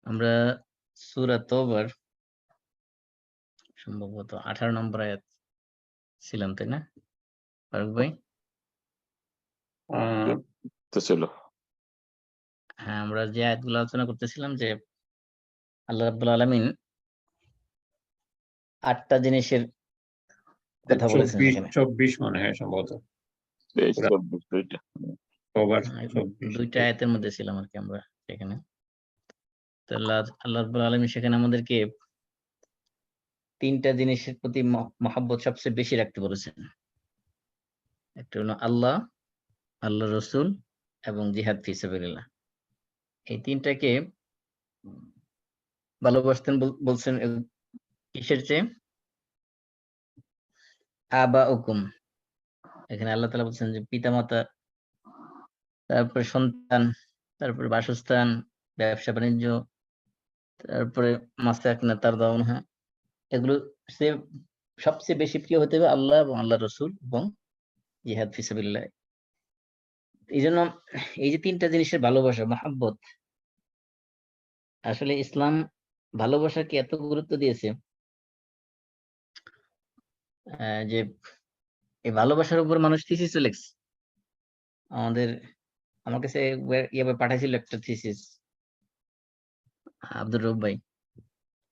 আমরা সূরা তওবার সম্ভবত 18 নম্বর আয়াত ছিলাম, তাই না ফারুক ভাই? তো ছিল। হ্যাঁ, আমরা যে আয়াতগুলো আলোচনা করতেছিলাম যে আল্লাহ রাব্বুল আলামিন ৮ টা জিনিসের কথা বলেছেন 24 এখানে। 24 মনে হয় সম্ভবত। 23-24 দুইটা। ওভার হ্যাঁ, 24 দুইটা আয়াতের মধ্যে ছিলাম আরকি আমরা সেখানে। তো আল্লাহ রাব্বুল আলামিন সেখানে আমাদেরকে ৩ টা জিনিসের প্রতি মহাব্বত সবচেয়ে বেশি রাখতে বলেছেন। একটা হলো আল্লাহ, আল্লাহর রাসূল এবং জিহাদ ফি সাবিলিল্লাহ। এই ৩ টাকে ভালোবাসতেন বলছেন কিসের চেয়ে? আবাউকুম। এখানে আল্লাহ তাআলা বলছেন যে পিতামাতা, তারপরে সন্তান, তারপরে বাসস্থান, ব্যবসা-বাণিজ্য, তারপরে মাসাকিনা তারদাউনহা, এগুলো সবচেয়ে বেশি প্রিয় হতে হবে আল্লাহ এবং আল্লাহর রাসূল এবং জিহাদ ফি সাবিলিল্লাহ। এইজন্য এই যে ৩ টা জিনিসের ভালোবাসা, মহাব্বত, আসলে ইসলাম ভালোবাসাকে এত গুরুত্ব দিয়েছে যে এই ভালোবাসার উপর মানুষ থিসিসও লিখছে। আমার কাছে ইয়ে পাঠাইছিল একটা থিসিস আব্দুর রউফ ভাই।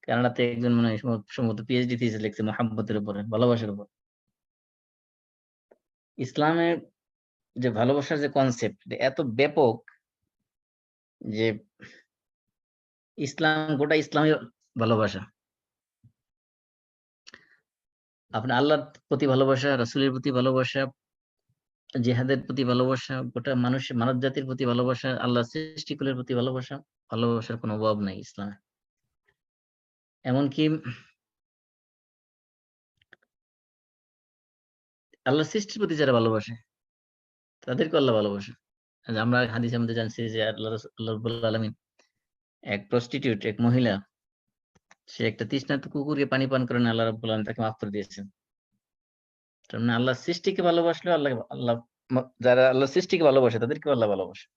কানাডাতে একজন মনে হয় সম্ভবত পিএইচডি থিসিস লিখছে মহাব্বতের উপরে, ভালোবাসার উপর। ইসলামের যে ভালোবাসার যে কনসেপ্ট এত ব্যাপক যে গোটা ইসলামী ভালোবাসা। আপনার আল্লাহর প্রতি ভালোবাসা, রাসূলের প্রতি ভালোবাসা, জিহাদের প্রতি ভালোবাসা, গোটা মানব জাতির প্রতি ভালোবাসা, আল্লাহর সৃষ্টিকুলের প্রতি ভালোবাসা, ভালোবাসার কোনো অভাব নাই ইসলামে। এমনকি আল্লাহর সৃষ্টির প্রতি যারা ভালোবাসে তাদেরকে আল্লাহ ভালোবাসে। আমরা হাদিসের মধ্যে জানছি যে আল্লাহ রাব্বুল আলামিন এক প্রস্টিটিউট, এক মহিলা, সে একটা তৃষ্ণার্ত কুকুরকে পানি পান করেন, আল্লাহ রাব্বুল আলামিন তাকে মাফ করে দিয়েছেন। তার মানে আল্লাহর সৃষ্টিকে ভালোবাসলে আল্লাহ যারা আল্লাহর সৃষ্টিকে ভালোবাসে তাদেরকেও আল্লাহ ভালোবাসে।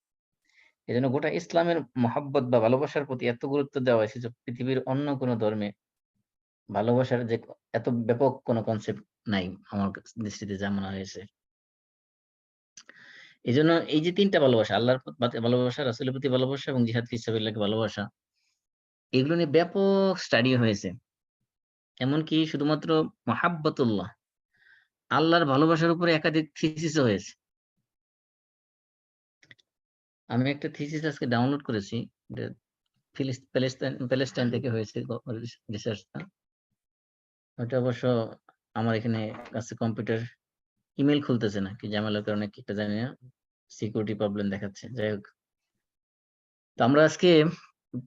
এজন্য গোটা ইসলামের মহাব্বত বা ভালোবাসার প্রতি এত গুরুত্ব দেওয়া হয়েছে যে পৃথিবীর অন্য কোনো ধর্মে ভালোবাসার যে এত ব্যাপক কোনো কনসেপ্ট নাই আমার দৃষ্টিতে যা মনে হয়েছে। এজন্য এই যে ৩ টা ভালোবাসা, আল্লাহর প্রতি ভালোবাসা, রাসূলের প্রতি ভালোবাসা এবং জিহাদ ফি সাবিলিল্লাহকে ভালোবাসা, এগুলো নিয়ে ব্যাপক স্টাডি হয়েছে। এমনকি শুধুমাত্র মাহাব্বতুল্লাহ, আল্লাহর ভালোবাসার উপরে একাধিক থিসিসও হয়েছে। আমি একটা থিসিস আজকে ডাউনলোড করেছি। প্যালেস্টাইন থেকে হয়েছে রিসার্চটা। ওটা অবশ্য আমার এখানে কাছে কম্পিউটার ইমেইল খুলতেছে না, কি ঝামেলার কারণে কি একটা জানি না, সিকিউরিটি প্রবলেম দেখাচ্ছে। যাই হোক, তো আমরা আজকে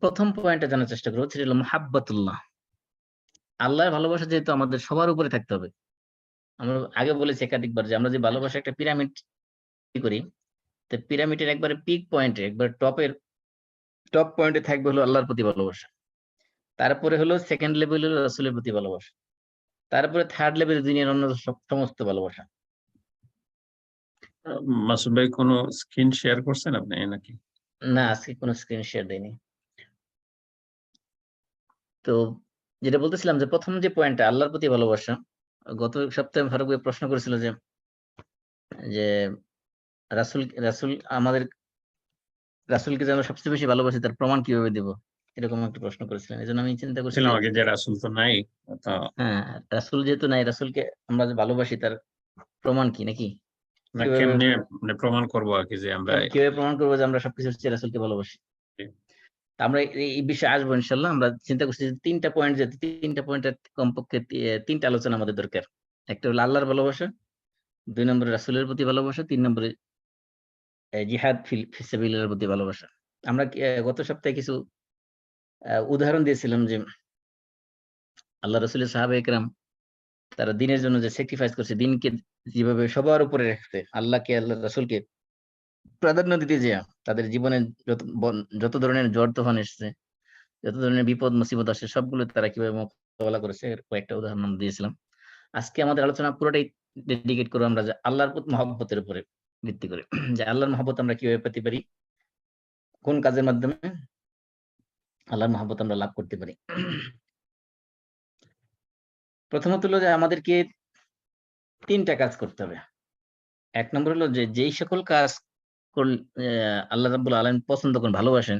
প্রথম পয়েন্টটা জানার চেষ্টা করবো, সেটা হলো মুহাব্বাতুল্লাহ। আল্লাহর ভালোবাসা যেহেতু আমাদের সবার উপরে থাকতে হবে। আমরা আগে বলেছি একাধিকবার যে আমরা যে ভালোবাসা একটা পিরামিড করি, তো পিরামিডের একবারে পিক পয়েন্টে, একবার টপ পয়েন্টে থাকবে হলো আল্লাহর প্রতি ভালোবাসা। তারপরে হলো সেকেন্ড লেভেল হলো রাসূলের প্রতি ভালোবাসা। তারপরে থার্ড লেভেল দুনিয়ার অন্য সমস্ত ভালোবাসা। মাসুদ ভাই কোন স্ক্রিন শেয়ার করছেন আপনি নাকি? না, আজকে কোনো স্ক্রিন শেয়ার দেইনি। তো যেটা বলতেছিলাম যে প্রথম যে পয়েন্টটা আল্লাহর প্রতি ভালোবাসা, গত সপ্তাহে ফারুক ভাই প্রশ্ন করেছিল যে রাসূলকে যে আমরা সবচেয়ে বেশি ভালোবাসি তার প্রমাণ কিভাবে দেব? এরকম একটা প্রশ্ন করেছিলেন। এজন্য আমি চিন্তা করছি যে আগে যে রাসূল তো নাই, তো হ্যাঁ, রাসূল যেহেতু নাই, রাসূলকে আমরা যে ভালোবাসি তার প্রমাণ কি নাকি? কেমনে মানে প্রমাণ করবো আর কি যে আমরা কিভাবে প্রমাণ করবো যে আমরা সবকিছু হচ্ছে রাসূলকে ভালোবাসি? আমরা এই বিষয়ে আসবো ইনশাআল্লাহ। আমরা চিন্তা করছি যে ৩টা পয়েন্ট, যেহেতু ৩টা পয়েন্টের কমপক্ষে ৩টা আলোচনা আমাদের দরকার। একটা হলো আল্লাহর ভালোবাসা, ২ নম্বরে রাসূলের প্রতি ভালোবাসা, ৩ নম্বরে জিহাদ ফি সাবিলিল্লাহর প্রতি ভালোবাসা। আমরা গত সপ্তাহে কিছু উদাহরণ দিয়েছিলাম যে আল্লাহ রাসূলের সাহাবায়ে কেরাম তারা দ্বীনের জন্য যে স্যাক্রিফাইস করছে, দ্বীনকে যেভাবে সবার উপরে রাখতে, আল্লাহকে, আল্লাহর রাসূলকে প্রাধান্য দিতে যেয়ে তাদের জীবনে যত ধরনের ঝড় তুফান এসেছে, যত ধরনের বিপদ মুসিবত আসে, সবগুলো তারা কিভাবে মোকাবেলা করেছে এর কয়েকটা উদাহরণ আমরা দিয়েছিলাম। আজকে আমাদের আলোচনা পুরোটাই ডেডিকেট করবো আমরা যে আল্লাহর মহব্বতের উপরে ভিত্তি করে, যে আল্লাহর মহব্বত আমরা কিভাবে পেতে পারি, কোন কাজের মাধ্যমে আল্লাহর মহব্বত আমরা লাভ করতে পারি? প্রথমত হলো যে আমাদেরকে 3টা কাজ করতে হবে। 1 নম্বর হলো যে যেই সকল কাজ আল্লাহ রাব্বুল আলামিন পছন্দ করেন, ভালোবাসেন,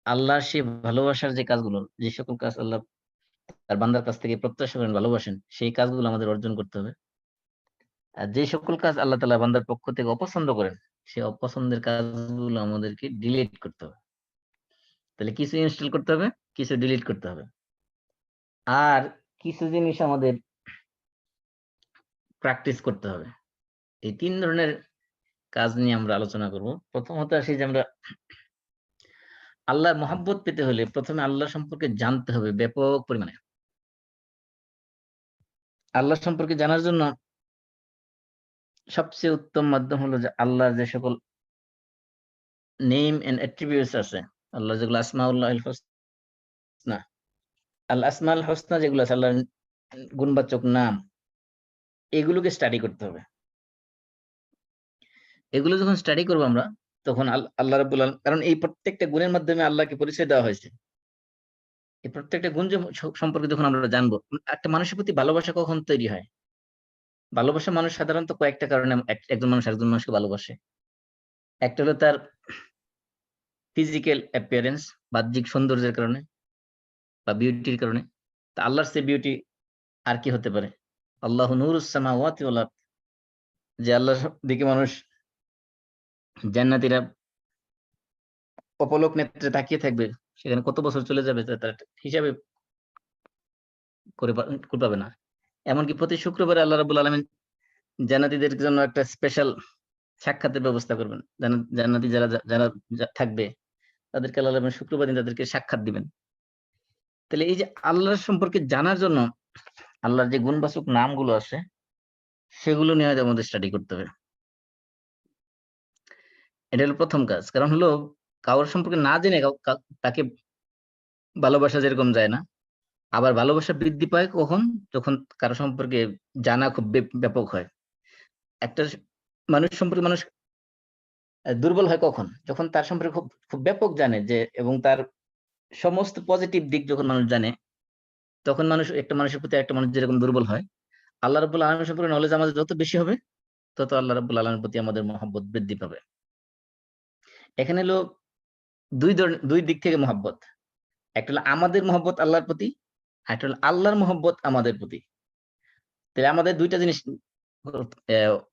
আল্লাহর সেই ভালোবাসার যে কাজগুলো, যে সকল কাজ আল্লাহ তার বান্দার কাছ থেকে প্রত্যাশা করেন, ভালোবাসেন, সেই কাজগুলো আমাদের অর্জন করতে হবে। আর যে সকল কাজ আল্লাহ তাআলা বান্দার পক্ষ থেকে অপছন্দ করেন, সেই অপছন্দের কাজগুলো আমাদেরকে ডিলিট করতে হবে। তাহলে কিছু ইনস্টল করতে হবে, কিছু ডিলিট করতে হবে। আর কিছু জিনিস আমাদের প্র্যাকটিস করতে হবে। এই 3 ধরনের কাজ নিয়ে আমরা আলোচনা করব। প্রথমত আসি যে আমরা আল্লাহর মহব্বত পেতে হলে প্রথমে আল্লাহ সম্পর্কে জানতে হবে ব্যাপক পরিমাণে। আল্লাহ সম্পর্কে জানার জন্য সবচেয়ে উত্তম মাধ্যম হলো যে আল্লাহর যে সকল নেম এন্ড অ্যাট্রিবিউটস আছে, আল্লাহ যেগুলো আসমাউল্লাহিল হুসনা, আল আসমাউল হুসনা যেগুলো আছে, আল্লাহর গুণবাচক নাম, এগুলোকে স্টাডি করতে হবে। এগুলো যখন স্টাডি করবো আমরা, তখন আল্লাহ রাব্বুল আলামিন, কারণ এই প্রত্যেকটা গুণের মাধ্যমে আল্লাহকে পরিচয় দেওয়া হয়েছে। এই প্রত্যেকটা গুণ সম্পর্কে যখন আমরা জানবো, একটা মানুষের প্রতি ভালোবাসা কখন তৈরি হয়? ভালোবাসা মানুষ সাধারণত কয়েকটা কারণে একজন মানুষ আরেকজন মানুষকে ভালোবাসে। একটা হলো তার ফিজিক্যাল অ্যাপিয়ারেন্স, বাহ্যিক সৌন্দর্যের কারণে বা বিউটির কারণে। তা আল্লাহর সে বিউটি আর কি হতে পারে? আল্লাহু নূরুস সামাওয়াতি ওয়াল আরদ, যে আল্লাহর দিকে মানুষ, জান্নাতীরা অপলক নেত্রে তাকিয়ে থাকবে, সেখানে কত বছর চলে যাবে তার হিসাবে করে পাবে না। এমনকি প্রতি শুক্রবারে আল্লাহ রাব্বুল আলামিন জান্নাতীদের জন্য একটা স্পেশাল সাক্ষাতের ব্যবস্থা করবেন। জান্নাতী যারা থাকবে তাদেরকে আল্লাহ রাব্বুল আলামিন শুক্রবার দিন তাদেরকে সাক্ষাৎ দিবেন। তাহলে এই যে আল্লাহর সম্পর্কে জানার জন্য আল্লাহর যে গুণবাচক নামগুলো আছে সেগুলো নিয়ে আমাদের স্টাডি করতে হবে। এটা হলো প্রথম কাজ। কারণ হলো কারোর সম্পর্কে না জেনে তাকে ভালোবাসা যেরকম যায় না, আবার ভালোবাসা বৃদ্ধি পায় কখন? যখন কারো সম্পর্কে জানা খুব ব্যাপক হয়। একটা মানুষ সম্পর্কে মানুষ দুর্বল হয় কখন? যখন তার সম্পর্কে খুব খুব ব্যাপক জানে, যে এবং তার সমস্ত পজিটিভ দিক যখন মানুষ জানে, তখন মানুষ, একটা মানুষের প্রতি একটা মানুষ যেরকম দুর্বল হয়, আল্লাহ রাব্বুল আলামিন সম্পর্কে নলেজ আমাদের যত বেশি হবে, তত আল্লাহ রাব্বুল আলামিনের প্রতি আমাদের মহব্বত বৃদ্ধি পাবে। এখানে হলো দুই দিক থেকে মহব্বত। একটা হলো আমাদের মহব্বত আল্লাহর প্রতি, আর একটা হলো আল্লাহর মহব্বত আমাদের প্রতি। তাহলে আমাদের 2টা জিনিস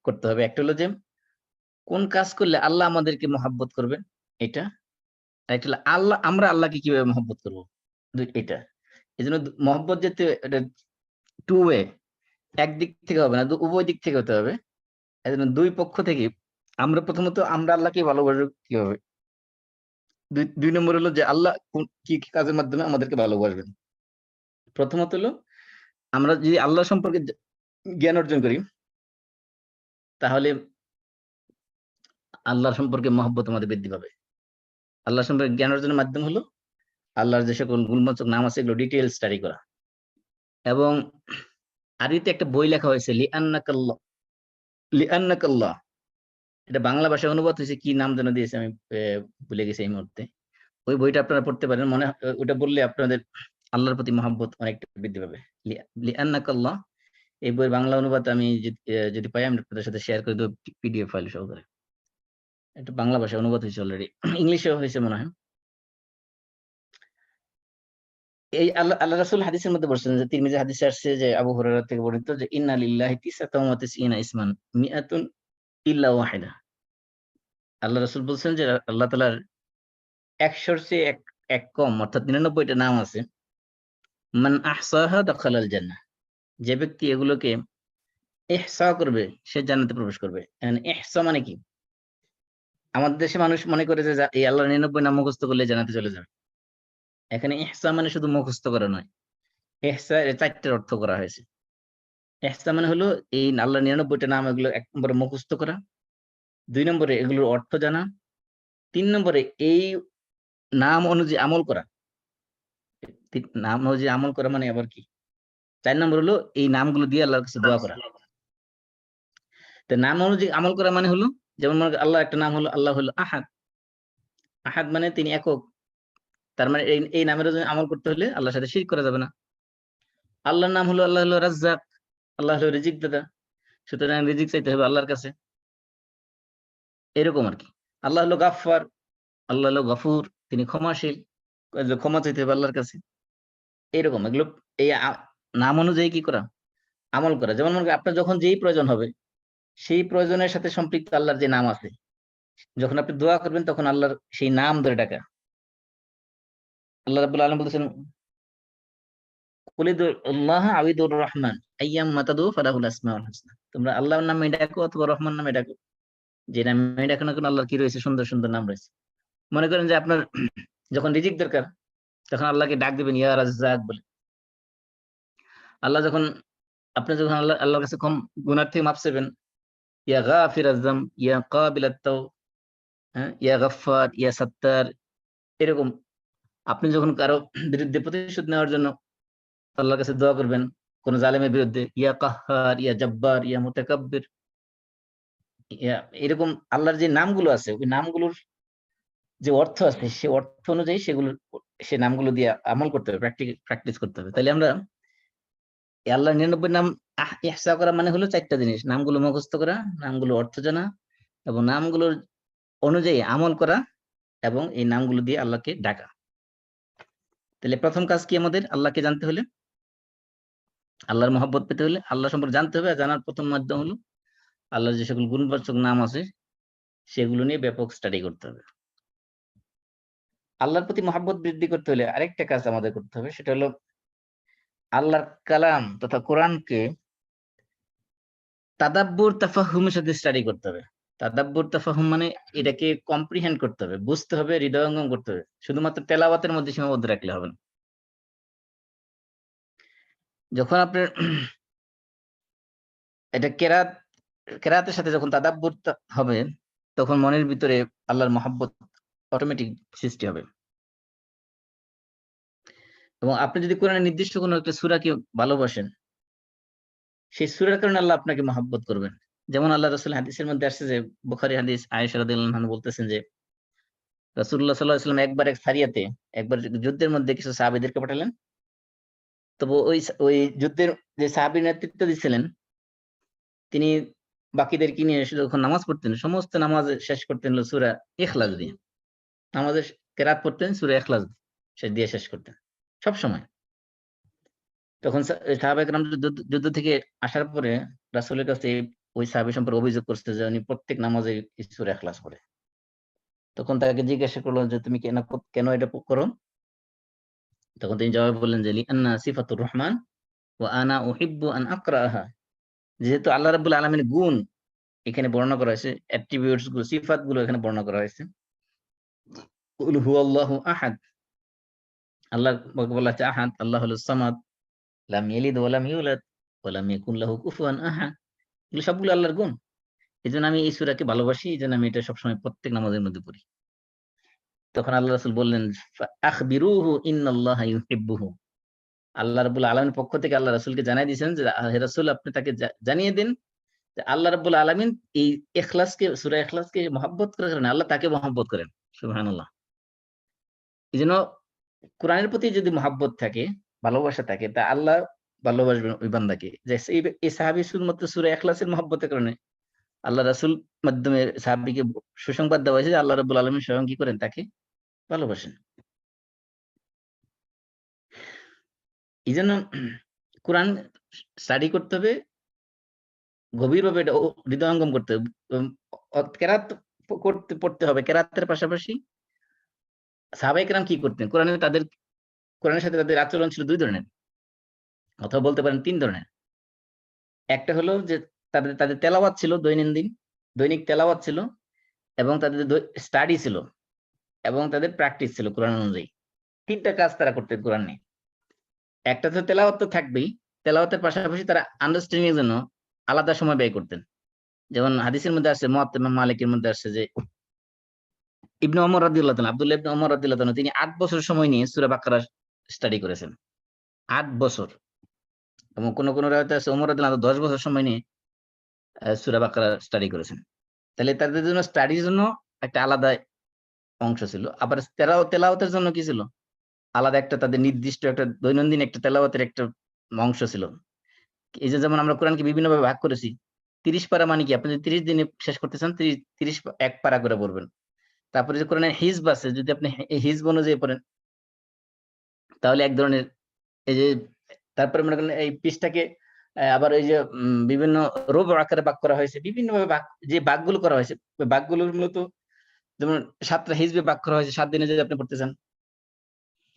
করতে হবে। একটা হলো যে কোন কাজ করলে আল্লাহ আমাদেরকে মহব্বত করবে, এটা। আর একটা হলো আমরা আল্লাহকে কিভাবে মহব্বত করবো, এটা। এই জন্য মহব্বত যেতে এটা 2 ওয়ে, একদিক থেকে হবে না, উভয় দিক থেকে হতে হবে। এই জন্য 2 পক্ষ থেকে আমরা প্রথমত আমরা আল্লাহকে ভালোবাসবো কিভাবে। 2 নম্বর হলো যে আল্লাহ কি কাজের মাধ্যমে আমাদেরকে ভালোবাসবেন। প্রথমত হলো আমরা যদি আল্লাহ সম্পর্কে জ্ঞান অর্জন করি, তাহলে আল্লাহ সম্পর্কে মহব্বত আমাদের বৃদ্ধি পাবে। আল্লাহ সম্পর্কে জ্ঞান অর্জনের মাধ্যম হলো আল্লাহর যে সকল গুণবাচক নাম আছে এগুলো ডিটেইলস স্টাডি করা। এবং আরবিতে একটা বই লেখা হয়েছে লিআন্নাকাল্লাহ, এটা বাংলা ভাষায় অনুবাদ হয়েছে, কি নাম যেন দিয়েছে আমি ভুলে গেছি এই মুহূর্তে। ওই বইটা আপনারা পড়তে পারেন, মনে ওটা বললে আপনাদের আল্লাহর প্রতি মহব্বত অনেকটা বৃদ্ধি পাবে। লিআন্নাকাল্লাহ, এই বইয়ের বাংলা অনুবাদ আমি যদি পাই আমি আপনাদের সাথে শেয়ার করে দেব পিডিএফ ফাইল সহকারে। এটা বাংলা ভাষায় অনুবাদ হয়েছে অলরেডি, ইংলিশেও হয়েছে মনে হয়। এই আল্লাহ রাসূল হাদিসের মধ্যে বলছেন, যে তিরমিজি হাদিসে আসছে, যে আবু হুরায়রা থেকে বর্ণিত, যে ইন্না লিল্লাহি তিসআতা ওয়া তিসঈনা ইসমান মিআতুন ইল্লা ওয়াহিদা। আল্লাহ রাসূল বলছেন যে আল্লাহ তাআলার 100-র চেয়ে এক কম, অর্থাৎ 99টা নাম আছে। মান আহসাহা দাখালাল জান্নাহ, যে ব্যক্তি এগুলোকে ইহসা করবে সে জান্নাতে প্রবেশ করবে। এন্ড ইহসা মানে কি? আমাদের দেশে মানুষ মনে করে যে এই আল্লাহর 99 নাম মুখস্থ করলে জান্নাতে চলে যাবে। এখানে ইহসা মানে শুধু মুখস্থ করা নয়, ইহসা এর 4টার অর্থ করা হয়েছে। ইহসা মানে হলো এই আল্লাহর 99টা নাম, এগুলো 1 নম্বরে মুখস্থ করা, 2 নম্বরে এগুলোর অর্থ জানা, 3 নম্বরে এই নাম অনুযায়ী আমল করা। নাম অনুযায়ী আমল করা মানে আবার কি? 4 নম্বর হলো এই নামগুলো দিয়ে আল্লাহর কাছে দোয়া করা। তো নাম অনুযায়ী আমল করা মানে হলো, যেমন মনে করেন আল্লাহ একটা নাম হলো আল্লাহ হলো আহাদ, আহাদ মানে তিনি একক, তার মানে এই নামের জন্য আমল করতে হলে আল্লাহর সাথে শিরক করা যাবে না। আল্লাহর নাম হলো, আল্লাহ হলো রাজ্জাক, আল্লাহ হলো রিজিক দাতা, সুতরাং রিজিক চাইতে হবে আল্লাহর কাছে, এরকম আর কি। আল্লাহ হলো গাফফার, আল্লাহ হলো গফুর, তিনি ক্ষমাশীল, ক্ষমা চাইতে হবে আল্লাহর কাছে, এরকম। এগুলো এই নাম অনুযায়ী কি করা, আমল করা। যেমন মনে করেন আপনার যখন যেই প্রয়োজন হবে, সেই প্রয়োজনের সাথে সম্পৃক্ত আল্লাহর যে নাম আছে, যখন আপনি দোয়া করবেন তখন আল্লাহর সেই নাম ধরে ডাকা। আল্লাহ রাব্বুল আলামিন বলেছেন, কুলিদুল্লাহ আউযুর রহমান আইয়াম্মা তাদউ ফালাহুল আসমাউল হুসনা। তোমরা আল্লাহর নামে ডাকো অথবা রহমান নামে ডাকো, যে নামে ডাকো না কেন আল্লাহর কি রয়েছে, সুন্দর সুন্দর নাম রয়েছে। মনে করেন যে আপনার যখন রিজিক দরকার, তখন আল্লাহকে ডাক দিবেন ইয়া রাজ্জাক বলে। আল্লাহ যখন আপনি যখন আল্লাহর কাছে কম গুনাহ থেকে মাফ চাইবেন, ইয়া গাফিরাজ যাম, ইয়া কাবিলাত তাওব, হ্যাঁ, ইয়া গাফফার, ইয়া সাত্তার, এরকম। আপনি যখন কারো বিরুদ্ধে প্রতিশোধ নেওয়ার জন্য আল্লাহর কাছে দোয়া করবেন, কোন জালেমের বিরুদ্ধে, ইয়া কাহ্হার, ইয়া জব্বার, ইয়া মুতাকাব্বির, ইয়া, এরকম আল্লাহর যে নামগুলো আছে, ওই নামগুলোর যে অর্থ আছে, সে অর্থ অনুযায়ী সে নামগুলো দিয়ে আমল করতে হবে, প্র্যাকটিস করতে হবে। তাহলে আমরা আল্লাহর 99 নাম ইহসা করা মানে হলো 4টা জিনিস: নামগুলো মুখস্থ করা, নামগুলো অর্থ জানা, এবং নামগুলোর অনুযায়ী আমল করা, এবং এই নামগুলো দিয়ে আল্লাহকে ডাকা। তাহলে প্রথম কাজ কি আমাদের? আল্লাহকে জানতে হলে, আল্লাহর মহব্বত পেতে হলে আল্লাহ সম্পর্কে জানতে হবে। আর জানার প্রথম মাধ্যম হলো আল্লাহর যে সকল গুণবাচক নাম আছে সেগুলো নিয়ে ব্যাপক স্টাডি করতে হবে। আল্লাহর প্রতি মহব্বত বৃদ্ধি করতে হলে আরেকটা কাজ আমাদের করতে হবে, সেটা হলো আল্লাহর কালাম তথা কোরআনকে তাদাব্বুর তাফাহুমের সাথে স্টাডি করতে হবে। তাদাব্বুর তাফাহুম মানে এটাকে কম্প্রিহেন্ড করতে হবে, বুঝতে হবে, হৃদয়ঙ্গম করতে হবে। শুধুমাত্র তেলাওয়াতের মধ্যে সীমাবদ্ধ রাখলে হবে না। যখন আপনার এটা কেরাতের সাথে যখন তাদাব্বুর হবে, তখন মনের ভিতরে আল্লাহর মহব্বত অটোমেটিক সৃষ্টি হবে। এবং আপনি যদি কোরআনের নির্দিষ্ট কোনো একটা সূরাকে ভালোবাসেন, সেই সূরার কারণে আল্লাহ আপনাকে মহব্বত করবেন। যেমন আল্লাহ রাসূল হাদিসের মধ্যে আসছে, যে বুখারী হাদিস, আয়েশা রাদিয়াল্লাহু আনহা বলতেছেন যে রাসূলুল্লাহ সাল্লাল্লাহু আলাইহি ওয়াসাল্লাম একবার এক সারিয়াতে, একবার যুদ্ধের মধ্যে কিছু সাহাবীদেরকে পাঠালেন। তবে ওই যুদ্ধের যে সাহাবী নেতৃত্ব দিচ্ছিলেন, তিনি বাকিদেরকে নিয়ে এসে যখন নামাজ পড়তেন, সমস্ত নামাজ শেষ করতেন হলো সূরা ইখলাস দিয়ে। নামাজের কেরাত পড়তেন সূরা ইখলাস দিয়ে শেষ করতেন সব সময়। তখন সাহাবায়ে কেরাম যুদ্ধ থেকে আসার পরে রাসূলের কাছে ওই সাহাবী সম্পর্কে অভিযোগ করছে যে উনি প্রত্যেক নামাজে সূরা ইখলাস পড়ে। তখন তাকে জিজ্ঞাসা করলো যে তুমি কেন এটা করো? তখন তিনি জবাব বললেন যে লিআন্না সিফাতুর রহমান ওয়া আনা উহিব্বু আন আকরাহা। যেহেতু আল্লাহ রাব্বুল আলামিনের গুণ এখানে বর্ণনা করা হয়েছে, অ্যাট্রিবিউটস গুলো, সিফাত গুলো এখানে বর্ণনা করা হয়েছে। কুল হুয়াল্লাহু আহাদ, আল্লাহ বলা হচ্ছে আহাদ, আল্লাহ হলো সামাদ, লাম ইয়ালিদ ওয়া লাম ইউলাদ ওয়া লাম ইয়াকুন লাহু কুফুয়ান আহাদ। এগুলো সবগুলো আল্লাহর গুণ। এজন্য আমি এই সূরাকে ভালোবাসি, এজন্য আমি এটা সবসময় প্রত্যেক নামাজের মধ্যে পড়ি। তখন আল্লাহ রাসূল বললেন, আখবিরুহু ইন্নাল্লাহা ইউহিব্বুহু। আল্লাহ রাব্বুল আলামিনের পক্ষ থেকে আল্লাহ রাসূলকে জানাই দিয়েছেন যে হে রাসূল, আপনি তাকে জানিয়ে দিন যে আল্লাহ রাব্বুল আলামিন এই ইখলাসকে, সূরা ইখলাসকে মহব্বত করেন, আল্লাহ তাকে মহব্বত করেন। সুবহানাল্লাহ। এজন্য কোরআনের প্রতি যদি মহব্বত থাকে, ভালোবাসা থাকে, তা আল্লাহ ভালোবাসবেন ওই বান্দাকে। যে এই সাহাবী শুধুমাত্র সূরা ইখলাসের মহব্বতের কারণে আল্লাহ রাসূল মাধ্যমে সাহাবীকে সুসংবাদ দেওয়া হয়েছে যে আল্লাহ রাব্বুল আলামিন স্বয়ং কি করেন, তাকে ভালোবাসেন। এইজন্য কোরআন স্টাডি করতে হবে, গভীরভাবে এটা হৃদয়ঙ্গম করতে হবে। কেরাত পড়তে হবে। কেরাতের পাশাপাশি সাহাবায়ে কেরাম কি করতেন? কোরআনের সাথে তাদের আচরণ ছিল 2 ধরনের, অথবা বলতে পারেন 3 ধরনের। একটা হলো যে তাদের তেলাওয়াত ছিল, দৈনিক তেলাওয়াত ছিল, এবং তাদের স্টাডি ছিল, এবং তাদের প্র্যাকটিস ছিল কোরআন অনুযায়ী। 3টা কাজ তারা করতেন কোরআন নিয়ে। একটা তো তেলাওয়াত তো থাকবেই, তেলাওয়াতের পাশাপাশি তারা আন্ডারস্ট্যান্ডিং এর জন্য আলাদা সময় ব্যয় করতেন। যেমন হাদিসের মধ্যে আসছে, মুয়াত্তা ইমাম মালিকের মধ্যে আসছে যে ইবনে ওমর রাদিয়াল্লাহু তাআলা, আব্দুল্লাহ ইবনে ওমর রাদিয়াল্লাহু তাআলা, তিনি 8 বছর সময় নিয়ে সূরা বাকারা স্টাডি করেছেন। 8 বছর। এবং কোন রাওয়ায়াতে আছে ওমর রাদিয়াল্লাহু 10 বছর সময় নিয়ে সূরা বাকারা স্টাডি করেছেন। তাহলে তাদের জন্য স্টাডির জন্য একটা আলাদা অংশ ছিল। আবার তেলাওয়াতের জন্য কি ছিল? আলাদা একটা তাদের নির্দিষ্ট একটা দৈনন্দিন একটা তেলাওয়াতের একটা অংশ ছিল। এই যে যেমন আমরা কোরআনকে বিভিন্নভাবে ভাগ করেছি। ৩০ পারা মানে কি? আপনি যদি ৩০ দিনে শেষ করতে চান ৩০ এক পারা করে পড়বেন। তারপরে যে কোরআনের হিজব আছে, যদি আপনি এই হিজব অনুযায়ী পড়েন তাহলে এক ধরনের এই যে তারপরে মনে করেন এই পৃষ্ঠাকে আবার এই যে বিভিন্ন রুব আকারে ভাগ করা হয়েছে, বিভিন্নভাবে যে ভাগগুলো করা হয়েছে ওই ভাগগুলোর মূলত যেমন ৭টা হিজবে ভাগ করা হয়েছে ৭ দিনে যদি আপনি পড়তে চান।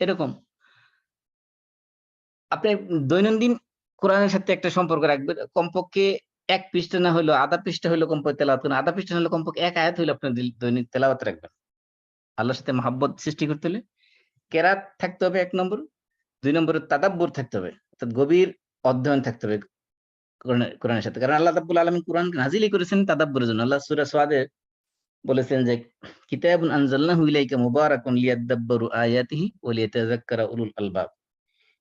এরকম আপনি দৈনন্দিন কোরআনের সাথে একটা সম্পর্ক রাখবেন। কমপক্ষে ১ পৃষ্ঠা না হলেও আধা পৃষ্ঠা হলেও কমপক্ষে তেলাওয়াত করেন। আধা পৃষ্ঠা না হলেও কমপক্ষে ১ আয়াত হইলেও আপনার দৈনিক তেলাওয়াত রাখবেন। আল্লাহর সাথে মহব্বত সৃষ্টি করতে হলে কেরাত থাকতে হবে ১ নম্বর, ২ নম্বরে তাদাব্বুর থাকতে হবে। অর্থাৎ গভীর অধ্যয়ন থাকতে হবে কোরআনের সাথে। কারণ আল্লাহ রাব্বুল আলামিন কোরআন নাযিলই করেছেন তাদাব্বুরের জন্য। আল্লাহ সূরা সাদে বলেছেন যে কিতাবুন আনজালনাহু ইলাইকা মুবারাকুন লিয়াদাব্বারু আয়াতিহি ওয়া লিয়াতাযাক্কারা উলুল আলবাব।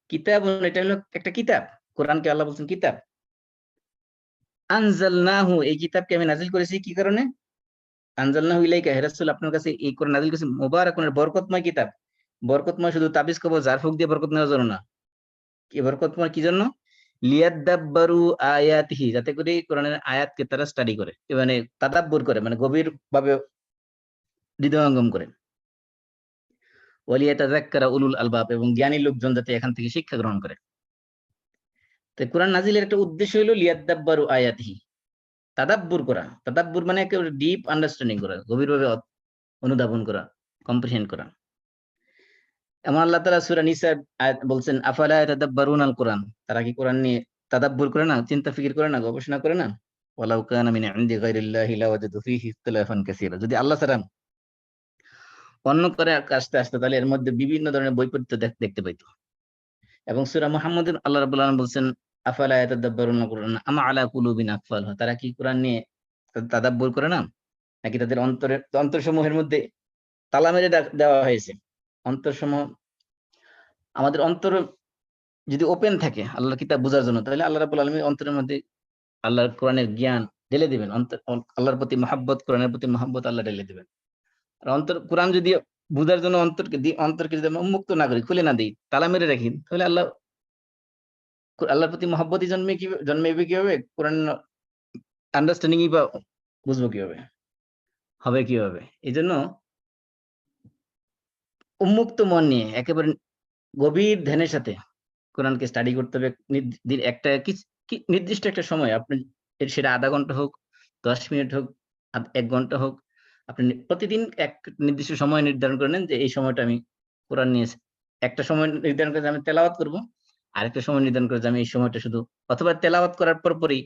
কিতাবুন এটা হলো একটা কিতাব। কোরআনকে আল্লাহ বলছেন কিতাব। আনজালনাহু এই কিতাবকে আমি নাযিল করেছি কি কারণে? আনজালনাহু ইলাইকা হে রাসূল আপনার কাছে এই কোরআন নাযিল করেছি মুবারাকুন বরকতময় কিতাব। বরকতময় শুধু তাবিজ কবজ ঝাড়ফুঁক দিয়ে বরকত নেওয়ার জন্য না। কি বরকতময় কি জন্য? লিয়াদাব্বারু আয়াতিহি যাতে করে কোরআনের আয়াতকে তারা স্টাডি করে। মানে তাদাব্বুর করে মানে গভীরভাবে হৃদয়ঙ্গম করে। ওয়া লিয়াতাযাক্কারা উলুল আলবাব এবং জ্ঞানী লোকজন যাতে এখান থেকে শিক্ষা গ্রহণ করে। তো কোরআন নাযিলের একটা উদ্দেশ্য হলো লিয়াদাব্বারু আয়াতিহি। তাদাব্বুর করা। তাদাব্বুর মানে একেবারে ডিপ আন্ডারস্ট্যান্ডিং করা, গভীরভাবে অনুধাবন করা, কম্প্রিহেন্ড করা। এমন আল্লাহ তাআলা সূরা নিসা আয়াত বলছেন আফালা ইয়াতাদাব্বারুনাল কোরআন। তারা কি কোরআন নিয়ে তাদাব্বুর করে না, চিন্তা ফিকির করে না, গবেষণা করে না? ওয়ালাউ কানা মিন ইনদি গায়রিল্লাহি লাওয়াজাদু ফীহি ইখতিলাফান কাসীরা। যদি আল্লাহ ছাড়া অন্য করে আসতে তাহলে এর মধ্যে বিভিন্ন ধরনের বৈপরীত্য দেখতে পাইতো। এবং সূরা মুহাম্মদের আল্লাহ রাব্বুল আলামিন বলছেন আফালা ইয়াতাদাব্বারুনাল কোরআন আম আলা কুলুবিন আকফালহা। তারা কি কোরআন নিয়ে তাদাব্বুর করে না, নাকি তাদের অন্তরসমূহের মধ্যে তালা মেরে দেওয়া হয়েছে? অন্তরসমূহ আমাদের অন্তর যদি ওপেন থাকে আল্লাহর কিতাব বোঝার জন্য, তাহলে আল্লাহ রাব্বুল আলামিন অন্তরের মধ্যে আল্লাহর কোরআনের জ্ঞান ঢেলে দিবেন। আল্লাহর প্রতি মহব্বত, কোরআনের প্রতি মহব্বত আল্লাহ ঢেলে দিবেন। আর কোরআন যদি বোঝার জন্য অন্তরকে যদি আমরা উন্মুক্ত না করি, খুলে না দিই, তালা মেরে রাখি, তাহলে আল্লাহর প্রতি মহব্বতই জন্মেবে কিভাবে? কোরআন আন্ডারস্ট্যান্ডিং বা বুঝবো কিভাবে, হবে কিভাবে? এই জন্য উন্মুক্ত মন নিয়ে একেবারে গভীর ধ্যানের সাথে কোরআনকে স্টাডি করতে হবে। একটা নির্দিষ্ট একটা সময় আপনি সেটা আধা ঘন্টা হোক, 10 মিনিট হোক, 1 ঘন্টা হোক, আপনি প্রতিদিন এক নির্দিষ্ট সময় নির্ধারণ করে নেন যে এই সময়টা আমি কোরআন নিয়ে একটা সময় নির্ধারণ করে আমি তেলাওয়াত করব, আরেকটা সময় নির্ধারণ করে যে আমি এই সময়টা শুধু, অথবা তেলাওয়াত করার পরই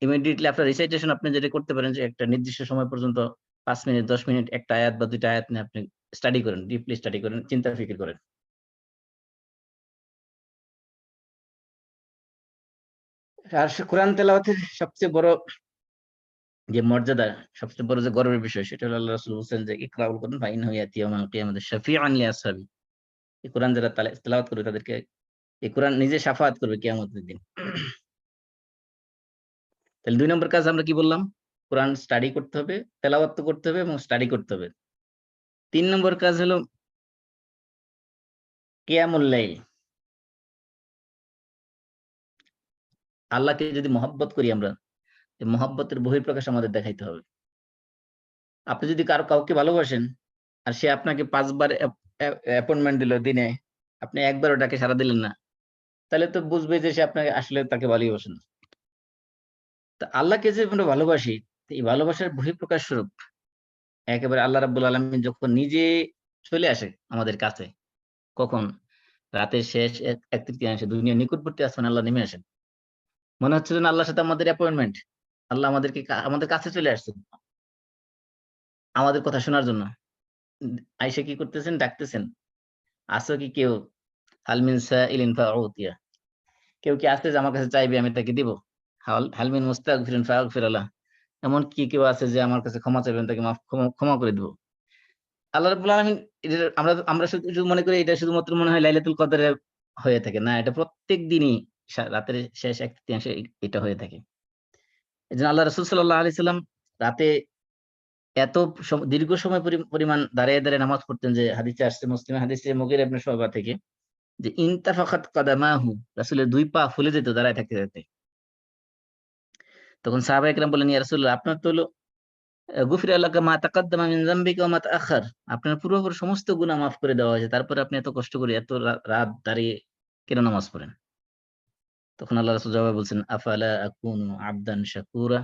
ইমিডিয়েটলি আপনার রিসাইটেশন আপনি যেটা করতে পারেন যে একটা নির্দিষ্ট সময় পর্যন্ত 5 মিনিট 10 মিনিট একটা আয়াত বা 2টা আয়াত নিয়ে আপনি স্টাডি করেন, ডিপলি স্টাডি করেন, চিন্তা ফিকির করেন। আর কোরআন তেলাওয়াতের সবচেয়ে বড় যে মর্যাদা, সবচেয়ে বড় যে গর্বের বিষয়, সেটা হলো আল্লাহ রাসূল বলছেন যে ইকরাউল কোরআন ফাইন্নাহু ইয়াতি ইয়াউমাল কিয়ামাতি শাফিআন লিআসহাবি। এই কোরআন যারা তেলাওয়াত করবে তাদেরকে এই কোরআন নিজে শাফাআত করবে কিয়ামতের দিন। তাহলে 2 নম্বর কাজ আমরা কি বললাম? কোরআন স্টাডি করতে হবে, তেলাওয়াত করতে হবে এবং স্টাডি করতে হবে। 3 নম্বর কাজ হলো কিয়ামুল লাইল। আল্লাহকে যদি মহব্বত করি আমরা, এই মহব্বতের বহিঃপ্রকাশ আমাদের দেখাইতে হবে। আপনি যদি কাউকে ভালোবাসেন আর সে আপনাকে 5 বার অ্যাপয়েন্টমেন্ট দিল দিনে, আপনি একবারও ডাকে সাড়া দিলেন না, তাহলে তো বুঝবে যে সে আপনাকে আসলে তাকে ভালোবাসেন না। তো আল্লাহকে যে আমরা ভালোবাসি, এই ভালোবাসার বহিঃপ্রকাশ স্বরূপ একেবারে আল্লাহ রাব্বুল আলামিন যখন নিজে চলে আসে আমাদের কাছে, কখন? রাতের শেষ 1/3 দুনিয়ার নিকটবর্তী আসমানে আল্লাহ নেমে আসেন। মনে হচ্ছে যেন আল্লাহর সাথে আমাদের অ্যাপয়েন্টমেন্ট। আল্লাহ আমাদের কাছে চলে আসছেন আমাদের কথা শোনার জন্য। আইসা কি করতেছেন? ডাকতেছেন, আসো কি কেউ? হাল মিন সাইলিন ফাউতিয়া। কেউ কি আছে যে আমার কাছে চাইবে আমি তাকে দিব? হাল মিন মুস্তাগফিরিন ফাগফির লাহ। এমন কি কেউ আছে যে আমার কাছে ক্ষমা চাইবেন তাকে ক্ষমা করে দিব? আল্লাহ রাব্বুল আলামিন আমরা শুধু মনে করি এটা শুধুমাত্র মনে হয় লাইলাতুল কদরে হয়ে থাকে। না, এটা প্রত্যেক দিনই রাতের শেষ 1/3 এটা হয়ে থাকে। এজন্য আল্লাহ রাসূল সাল্লাল্লাহু আলাইহি সাল্লাম রাতে এত দীর্ঘ সময় পরিমাণ দাঁড়িয়ে দাঁড়িয়ে নামাজ পড়তেন যে হাদিসে আসছে, মুসলিম হাদিসে মুগীরা ইবনে শুআবা থেকে, যে ইনতাফাখাত কাদামাহু, রাসূলের দুই পা ফুলে যেত দাঁড়ায় থাকতে থাকতে। তখন সাহাবায়ে কেরাম বললেন, ইয়া রাসূলুল্লাহ, আপনার তো হলো গুফিরা লাকা মা তাকাদ্দামা মিন যামবিকা ওয়া মা তাআখার, আপনার পূর্বপর সমস্ত গুনাহ মাফ করে দেওয়া হয়েছে, তারপরে আপনি এত কষ্ট করে এত রাত দাঁড়িয়ে কেন নামাজ পড়েন? তখন আল্লাহ রাসূল জবাবে বলছেন, আফালা আকুনু আবদান শাকুরা,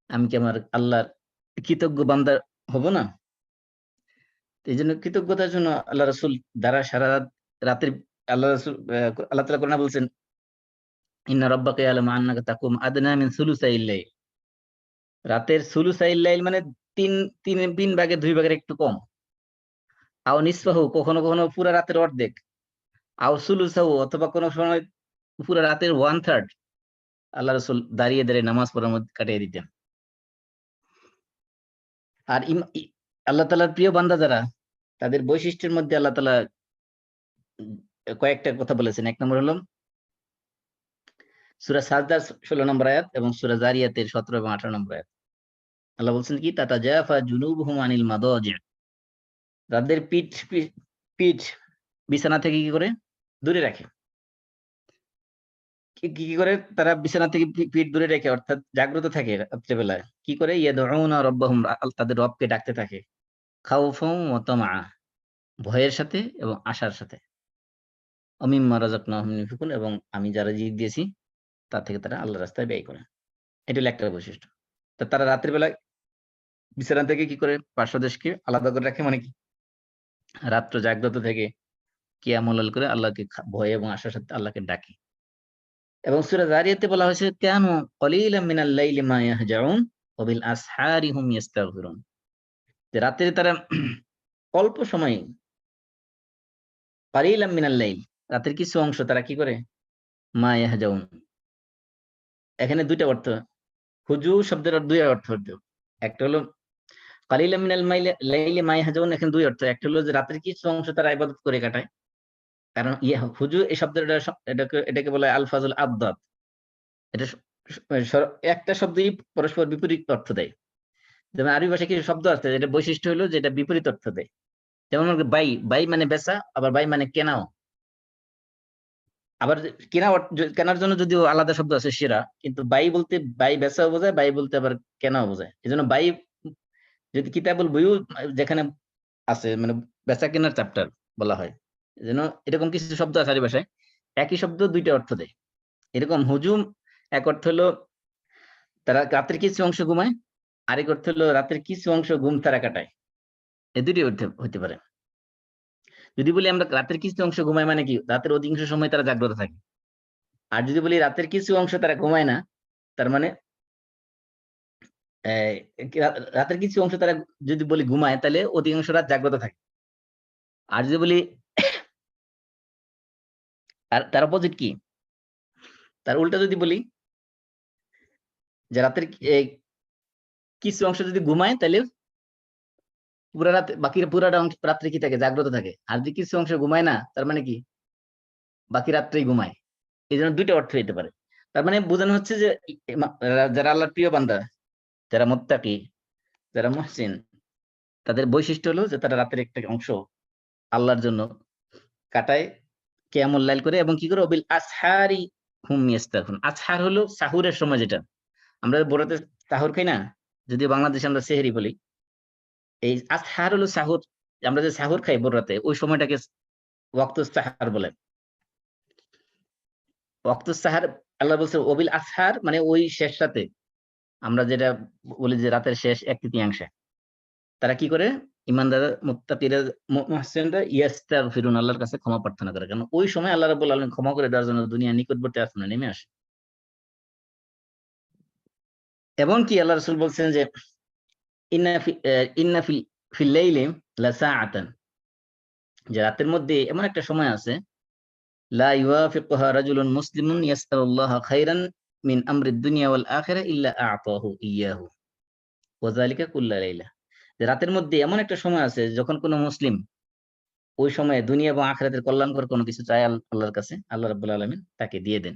আমি কি আমার আল্লাহর কৃতজ্ঞ বান্দা হব না? এই জন্য কৃতজ্ঞতার জন্য আল্লাহ রাসূল সারা রাতের আল্লাহ রাসূল আল্লাহ তাআলা কোরআনে বলছেন, ইন্না রাব্বাকা ইয়ালামু আন্নাকা তাকুম আদনা মিন সুলুসাইল লাইল, রাতের সুলুসাইল লাইল মানে তিন ভাগের 2 ভাগের একটু কম। আও নিসফাহু, কখনো কখনো পুরা রাতের অর্ধেক। আও সুলুসাহু, অথবা কোনো সময় পুরা রাতের 1/3 আল্লাহ রাসূল দাঁড়িয়ে দাঁড়িয়ে নামাজ পড়ার মধ্যে কাটিয়ে দিতেন। আর আল্লাহ তাআলার প্রিয় বান্দা যারা, তাদের বৈশিষ্ট্যের মধ্যে আল্লাহ তাআলা কয়েকটা কথা বলেছেন। 1 নম্বর হলো সূরা সাজদার 16 নম্বর আয়াত এবং সূরা জারিয়াতের 17 এবং 18 নম্বর আয়াত। আল্লাহ বলছেন কি, তাতাজাফা জুনুবুহুম আনিল মাদাজি', তাদের পিঠ বিছানা থেকে কি করে দূরে রাখে। কি করে তারা বিছানা থেকে পিঠ দূরে রেখে, অর্থাৎ জাগ্রত থাকে রাত্রেবেলায়। কি করে? ইয়াদউনা রাব্বাহুম, তাদের রবকে ডাকতে থাকে, খাউফাম ওয়া তামআ, ভয়ের সাথে এবং আশার সাথে। মিম্মা রাযাকনাহুম ইউনফিকুন, এবং আমি যারা রিজিক দিয়েছি তার থেকে তারা আল্লাহর রাস্তায় ব্যয় করে। এটা হলো একটা বৈশিষ্ট্য। তো তারা রাতের বেলায় বিছানা থেকে কি করে পার্শ্বদেশকে আলাদা করে রাখে, মানে কি রাত্র জাগ্রত থেকে কিয়ামুল লাইল করে আল্লাহকে ভয় এবং আশার সাথে আল্লাহকে ডাকে। এবং সূরা জারিয়াতে বলা হয়েছে, কানু কলিলাম মিনাল লাইলি মা ইয়াহজাউন ওয়া বিল আসহারি হুম ইস্তাগফিরুন, যে রাতে তারা অল্প সময়, কলিলাম মিনাল লাইল, রাতের কিছু অংশ তারা কি করে, মা ইয়াহজাউন, এখানে দুইটা অর্থ, হুজু শব্দের দুই অর্থ। একটা হলো কালিলাম মিনাল লাইলি মা ইয়াহজাউন, এখানে দুই অর্থ। একটা হলো যে রাতের কিছু অংশ তারা ইবাদত করে কাটায়, কারণ হুজু এই শব্দটা এটাকে বলা হয় আলফাজুল আবদাদ। এটা একটা শব্দই পরস্পর বিপরীত অর্থ দেয়। যেমন আরবি ভাষায় কিছু শব্দ আছে যেটা বৈশিষ্ট্য হলো যেটা বিপরীত অর্থ দেয়। যেমন বাই মানে বেচা, আবার বাই মানে কেনাও। আবার কেনার জন্য যদিও আলাদা শব্দ আছে সেরা, কিন্তু বাই বলতে বাই বেচাও বোঝায়, বাই বলতে আবার কেনাও বোঝায়। এই জন্য বাই যদি কিতাবুল বুয়ু যেখানে আছে, মানে বেচা কেনার চ্যাপ্টার বলা হয়, যেন এরকম কিছু শব্দ আছে আরবি ভাষায়, একই শব্দ দুইটা অর্থ দেয়। এরকম হুজুম এক অর্থ হলো তারা রাতের কিছু অংশ ঘুমায়, আরেক অর্থ হলো রাতের কিছু অংশ ঘুম তারা কাটায়। এই দুটি অর্থ হতে পারে। যদি বলি আমরা রাতের কিছু অংশ ঘুমায়, মানে কি রাতের অধিকাংশ সময় তারা জাগ্রত থাকে। আর যদি বলি রাতের কিছু অংশ তারা ঘুমায় না, তার মানে রাতের কিছু অংশ তারা যদি বলি ঘুমায়, তাহলে অধিকাংশ রাত জাগ্রত থাকে। আর যদি বলি আর তার অপোজিট কি, তার উল্টা যদি বলি যে রাতের কিছু অংশ যদি ঘুমায়, তাহলে পুরা রাত বাকি পুরাটা অংশ রাত্রে কি থাকে, জাগ্রত থাকে। আর যদি কিছু অংশ ঘুমায় না, তার মানে কি বাকি রাত্রেই ঘুমায়। এই জন্য দুইটা অর্থ হইতে পারে। তার মানে বোঝানো হচ্ছে যে যারা আল্লাহর প্রিয় বান্দা, যারা মুত্তাকি, যারা মুহসিন, তাদের বৈশিষ্ট্য হলো যে তারা রাতের একটা অংশ আল্লাহর জন্য কাটায়, কিয়ামুল লাইল করে, এবং কি করে বিল আসহারি হুম ইয়াস্তাগফিরুন। আসহার হলো সাহুরের সময়, যেটা আমরা বড়তে সাহুর খাই না, যদিও বাংলাদেশে আমরা সেহরি বলি। এই আসহার হলো সাহুর, আমরা যে সাহুর খাই ভোর রাতে, ওই সময়টাকে ওয়াক্তুস সাহার বলে। ওয়াক্তুস সাহার আল্লাহ বলছে ওবিল আসহার, মানে ওই শেষ রাতে, আমরা যেটা বলি যে রাতের শেষ 1/3 তারা কি করে, ইমানদার মুত্তাকিরা মুহসিনরা ইস্তাগফিরুন, আল্লাহর কাছে ক্ষমা প্রার্থনা করে। কারণ ওই সময় আল্লাহ রাব্বুল আলামিন ক্ষমা করে দেওয়ার জন্য দুনিয়া নিকটবর্তী আসমানে নেমে আসে। এবং কি আল্লাহ রাসূল বলছেন যে ইন্না ফিল লাইলি লাসাআতান, যে রাতের মধ্যে এমন একটা সময় আছে, লা ইউয়াফিকুহা রাজুলুন মুসলিমুন ইয়াসআলুল্লাহা খায়রান মিন আমরিদ দুনিয়া ওয়াল আখিরা ইল্লা আ'তাহু ইয়াহু ওয়া যালিকা কুল্লা লাইলা। যে রাতের মধ্যে এমন একটা সময় আছে যখন কোনো মুসলিম ওই সময়ে দুনিয়া এবং আখিরাতের কল্যাণকর কোনো কিছু চায় আল্লাহর কাছে, আল্লাহ রাব্বুল আলামিন তাকে দিয়ে দেন।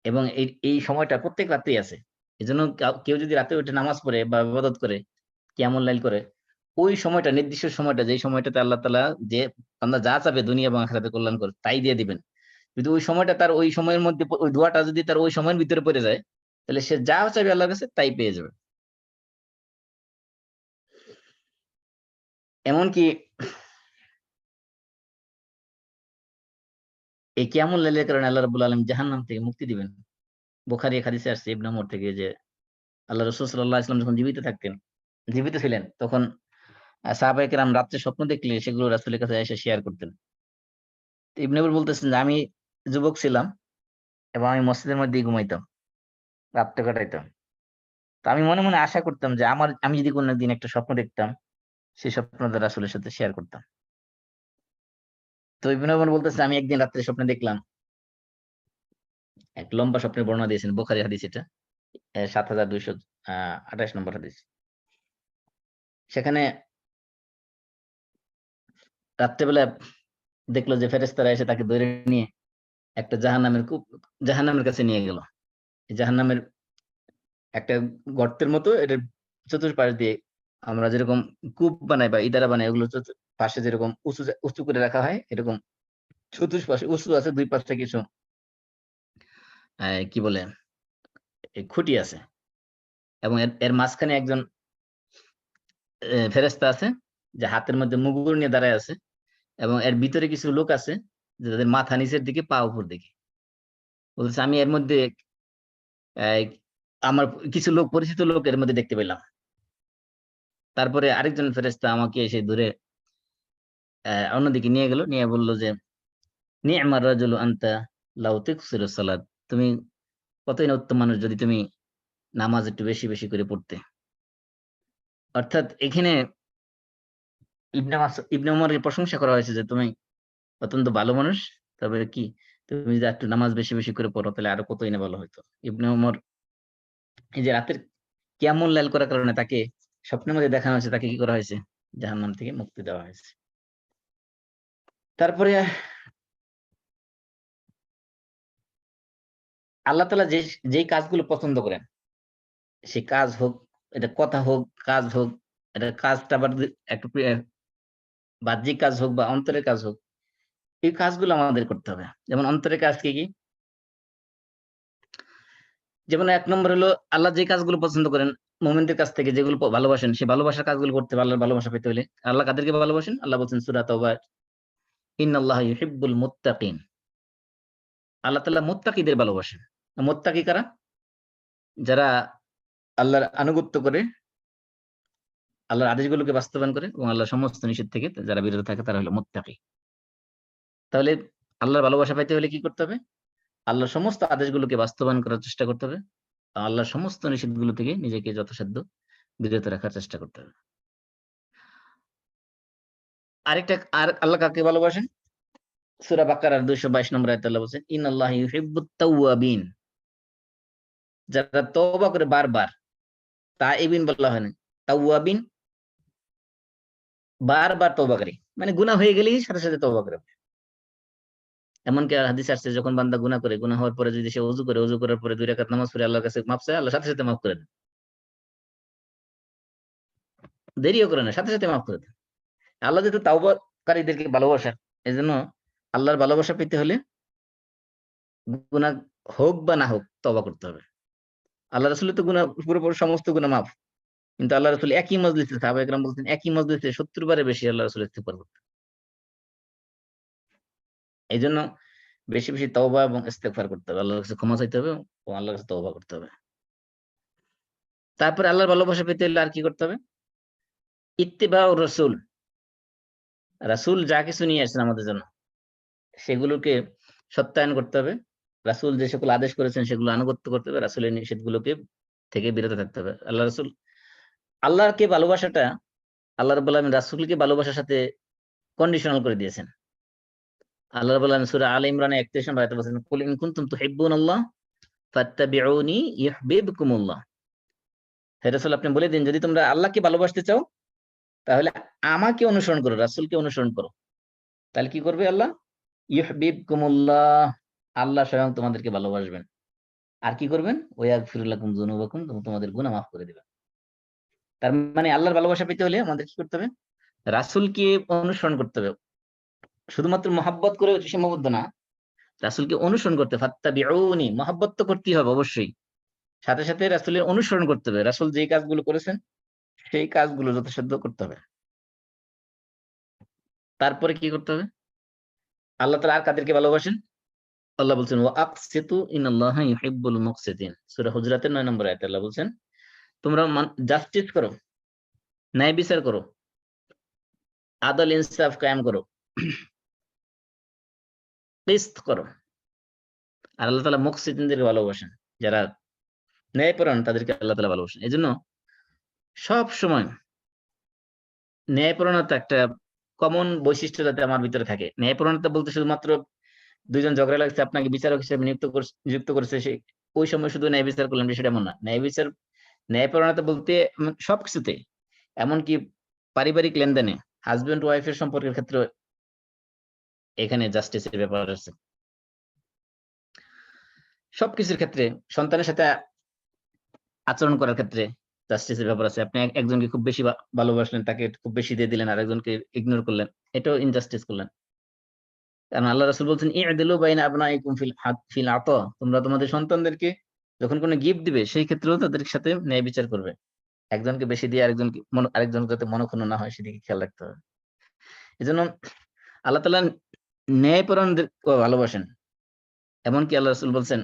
এবং এই সময়টা প্রত্যেক রাতেই আছে। এজন্য কেউ যদি রাতে উঠে নামাজ পড়ে বা ইবাদত করে, কিয়ামুল লাইল করে, ওই সময়টা নির্দিষ্ট সময়টা, যেই সময়টাতে আল্লাহ তাআলা যে বান্দা যা চাবে দুনিয়া এবং আখিরাতে কল্যাণ করে তাই দিয়ে দিবেন। যদি ওই সময়টা তার ওই সময়ের মধ্যে ওই দোয়াটা যদি তার ওই সময়ের ভিতরে পড়ে যায়, তাহলে সে যা চাইবে আল্লাহর কাছে তাই পেয়ে যাবে। এমনকি এই কিয়ামুল লাইলের কারণে আল্লাহ রাব্বুল আলামিন জাহান্নাম থেকে মুক্তি দিবেন। বুখারী হাদিসে আসছে ইবনে ওমর থেকে যে আল্লাহ রাসূল সাল্লাল্লাহু আলাইহি ওয়াসাল্লাম যখন জীবিত ছিলেন তখন সাহাবায়ে কেরাম রাত্রে স্বপ্ন দেখলে সেগুলো রাসূলের কাছে এসে শেয়ার করতেন। তো ইবনে ওমর বলতেছেন যে আমি যুবক ছিলাম এবং আমি মসজিদের মধ্যেই ঘুমাইতাম, রাতটা কাটাইতাম। তো আমি মনে মনে আশা করতাম যে আমি যদি কোনোদিন একটা স্বপ্ন দেখতাম, সেই স্বপ্নটা রাসূলের সাথে শেয়ার করতাম। তো ইবনে ওমর বলতেছে আমি একদিন রাত্রে স্বপ্নে দেখলাম, এক লম্বা স্বপ্নের বর্ণনা দিয়েছেন, বুখারী হাদিস এটা ৭,২২৮ নম্বর হাদিস। সেখানে রাত্রেবেলা দেখলো যে ফেরেশতারা এসে তাকে ধরে নিয়ে একটা জাহান্নামের কাছে নিয়ে গেল। জাহান্নামের একটা গর্তের মতো, এটার চতুর্পাশ দিয়ে আমরা যেরকম কূপ বানাই বা ইদারা বানাই, ওগুলো পাশে যেরকম উঁচু করে রাখা হয়, এরকম চতুর্পাশে উঁচু আছে, দুই পাশে কিছু কি বলে খুঁটি আছে, এবং এর মাঝখানে একজন ফেরেশতা আছে যে হাতের মধ্যে মুগুর নিয়ে দাঁড়ায় আছে, এবং এর ভিতরে কিছু লোক আছে যাদের মাথা নিচের দিকে, পা উপর দিকে। বলছে আমি এর মধ্যে আমার কিছু পরিচিত লোক এর মধ্যে দেখতে পেলাম। তারপরে আরেকজন ফেরেশতা আমাকে এসে ধরে অন্যদিকে নিয়ে গেল, নিয়ে বলল যে নি'মার রাজুলু আনতা লাউ তুকসিরুস সালাত, তুমি কতই না উত্তম মানুষ যদি তুমি নামাজ একটু বেশি বেশি করে পড়তে। অর্থাৎ এখানে ইবনে ওমরের প্রশংসা করা হয়েছে যে তুমি অত্যন্ত ভালো মানুষ, তবে কি তুমি যদি একটু নামাজ বেশি বেশি করে পড়ো তাহলে আরো কতই না ভালো হতো। ইবনে ওমর এই যে রাতের কিয়ামুল লাইল করার কারণে তাকে স্বপ্নের মধ্যে দেখানো হয়েছে, তাকে কি করা হয়েছে, জাহান্নাম থেকে মুক্তি দেওয়া হয়েছে। তারপরে আল্লাহ তাআলা যেই কাজগুলো পছন্দ করেন, সে কাজ হোক, এটা কথা হোক, কাজ হোক, এটা কাজটা আবার একটু বাহ্যিক কাজ হোক বা অন্তরের কাজ হোক, এই কাজগুলো আমাদের করতে হবে। যেমন অন্তরের কাজ কি? যেমন ১ নম্বর হলো আল্লাহ যে কাজগুলো পছন্দ করেন, মুমিনদের কাছ থেকে যেগুলো ভালোবাসেন, সেই ভালোবাসার কাজগুলো করতে হবে। আল্লাহর ভালোবাসা পেতে হলে আল্লাহ কাদেরকে ভালোবাসেন? আল্লাহ বলছেন সূরা তাওবা, ইন্নাল্লাহা ইউহিব্বুল মুত্তাকিন। আল্লাহ তাআলা মুত্তাকিদের ভালোবাসেন। মুত্তাকি কারা? যারা আল্লাহর আনুগত্য করে, আল্লাহর আদেশগুলোকে বাস্তবায়ন করে এবং আল্লাহর সমস্ত নিষেধ থেকে যারা বিরত থাকে, তারা হলো মুত্তাকি। তাহলে আল্লাহর ভালোবাসা পাইতে হলে কি করতে হবে? আল্লাহর সমস্ত আদেশগুলোকে বাস্তবায়ন করার চেষ্টা করতে হবে। আল্লাহর সমস্ত নিষেধগুলো থেকে নিজেকে যথাসাধ্য বিরত রাখার চেষ্টা করতে হবে। আর আল্লাহ কাকে ভালোবাসেন? সূরা বাকারার 222 নম্বর আয়াতে আল্লাহ বলেছেন, ইন্নাল্লাহা ইউহিব্বুত তাওয়াবিন। যারা তওবা করে বারবার, তাইবিন বলা হয় না, তাওয়াবিন, বারবার তওবাকারী, মানে গুনাহ হয়ে গেলেই সাথে সাথে তওবা করে। এমনকি হাদিসে আসছে যখন বান্দা গুনাহ করে, গুনাহ হওয়ার পরে যদি সে ওযু করে, ওযু করার পরে 2 রাকাত নামাজ পড়ে আল্লাহর কাছে মাফ চায়, আল্লাহ সাথে সাথে মাফ করে দেন। দেরিও করে না, সাথে সাথে মাফ করে দেন। আল্লাহ যেহেতু তাওবাকারীদেরকে ভালোবাসেন, এজন্য আল্লাহর ভালোবাসা পেতে হলে গুনাহ হোক বা না হোক তওবা করতে হবে। আল্লাহ রাসূলের তো গুনাহ পুরোপুরি সমস্ত গুনাহ মাফ। কিন্তু আল্লাহ রাসূল একই মজলিসে, সাহাবায়ে কেরাম বলতেন একই মজলিসে 70 বারের বেশি আল্লাহ রাসূল ইস্তিগফার করতেন। এইজন্য বেশি বেশি তওবা এবং ইস্তিগফার করতে হবে। আল্লাহর কাছে ক্ষমা চাইতে হবে এবং আল্লাহর কাছে তওবা করতে হবে। তারপরে আল্লাহর ভালোবাসা পেতে হলে আর কি করতে হবে? ইত্তিবাউর রাসূল। রাসূল যা কিছু নিয়ে আসেন আমাদের জন্য, সেগুলোকে সত্যায়ন করতে হবে। রাসূল যে সকল আদেশ করেছেন সেগুলো আনুগত্য করতে হবে। রাসূলের নিষেধগুলোকে থেকে বিরত থাকতে হবে। আল্লাহকে ভালোবাসাটা, আল্লাহ রাব্বুল আলামিন রাসূলকে ভালোবাসার সাথে কন্ডিশনাল করে দিয়েছেন। আল্লাহ রাব্বুল আলামিন সূরা আলে ইমরানে 31 নম্বর আয়াতে বলেছেন, কুল ইন কুনতুম তুহিব্বুনাল্লাহ ফাত্তাবিউনি ইউহিব্বুকুমুল্লাহ। হে রাসূল, আপনি বলে দিন যদি তোমরা আল্লাহকে ভালোবাসতে চাও তাহলে আমাকে অনুসরণ করো, রাসূলকে অনুসরণ করো। তাহলে কি করবে আল্লাহ? ইউহিব্বুকুমুল্লাহ, আল্লাহ স্বয়ং তোমাদেরকে ভালোবাসবেন। আর কি করবেন? ওয়াগফির লাকুম যুনুবাকুম, তোমাদের গুনাহ মাফ করে দিবেন। তার মানে আল্লাহর ভালোবাসা পেতে হলে আমাদের কি করতে হবে? রাসূলকে অনুসরণ করতে হবে। শুধুমাত্র মহাব্বত করে সীমাবদ্ধ না, রাসূলকে অনুসরণ করতে ফাত্তাবিউনি, মহাব্বত তো করতেই হবে অবশ্যই, সাথে সাথে রাসূলের অনুসরণ করতে হবে। রাসূল যে কাজগুলো করেছেন সেই কাজগুলো যথাসাধ্য করতে হবে। তারপরে কি করতে হবে? আল্লাহ তাআলা আর কাদেরকে ভালোবাসেন? আল্লাহ বলছেন ওয়া আকসিতু ইন্নাল্লাহা ইউহিব্বুল মুকসিতিন। সূরা হুজরাতের 9 নম্বর আয়াতে আল্লাহ বলছেন তোমরা জাস্টিস করো, ন্যায় বিচার করো, আদল ইনসাফ কায়েম করো, কিসত করো। আর আল্লাহ তাআলা মুকসিতিনদেরকে ভালোবাসেন, যারা ন্যায়পরায়ণ তাদেরকে আল্লাহ তাআলা ভালোবাসেন। এজন্য সব সময় ন্যায়পরায়ণতা একটা কমন বৈশিষ্ট্য যাতে আমার ভিতরে থাকে। ন্যায়পরায়ণতা বলতে শুধুমাত্র দুইজন ঝগড়া লাগছে আপনাকে বিচারক হিসেবে নিযুক্ত করেছে, সে ওই সময় শুধু ন্যায় বিচার করলেন, বিষয়টা এমন না। ন্যায়পরায়ণতা বলতে সবকিছুতে, এমনকি পারিবারিক লেনদেনে, হাজবেন্ড ওয়াইফের সম্পর্কের ক্ষেত্রে এখানে জাস্টিসের ব্যাপার আছে। সবকিছুর ক্ষেত্রে, সন্তানের সাথে আচরণ করার ক্ষেত্রে জাস্টিসের ব্যাপার আছে। আপনি একজনকে খুব বেশি ভালোবাসলেন, তাকে খুব বেশি দিয়ে দিলেন, আর একজনকে ইগনোর করলেন, এটাও ইনজাস্টিস করলেন। কারণ আল্লাহ রাসূল বলছেন ই'দিলু বাইনা আবনাইকুম ফিল আতা, তোমরা তোমাদের সন্তানদেরকে যখন কোনো গিফট দিবে সেই ক্ষেত্রেও তাদের সাথে ন্যায় বিচার করবে। একজনকে বেশি দিয়ে আরেকজন যাতে মনোক্ষুণ্ণ না হয় সেদিকে খেয়াল রাখতে হবে। এজন্য আল্লাহ তাআলা ন্যায়পরায়ণদেরকে ভালোবাসেন। এমনকি আল্লাহ রাসূল বলছেন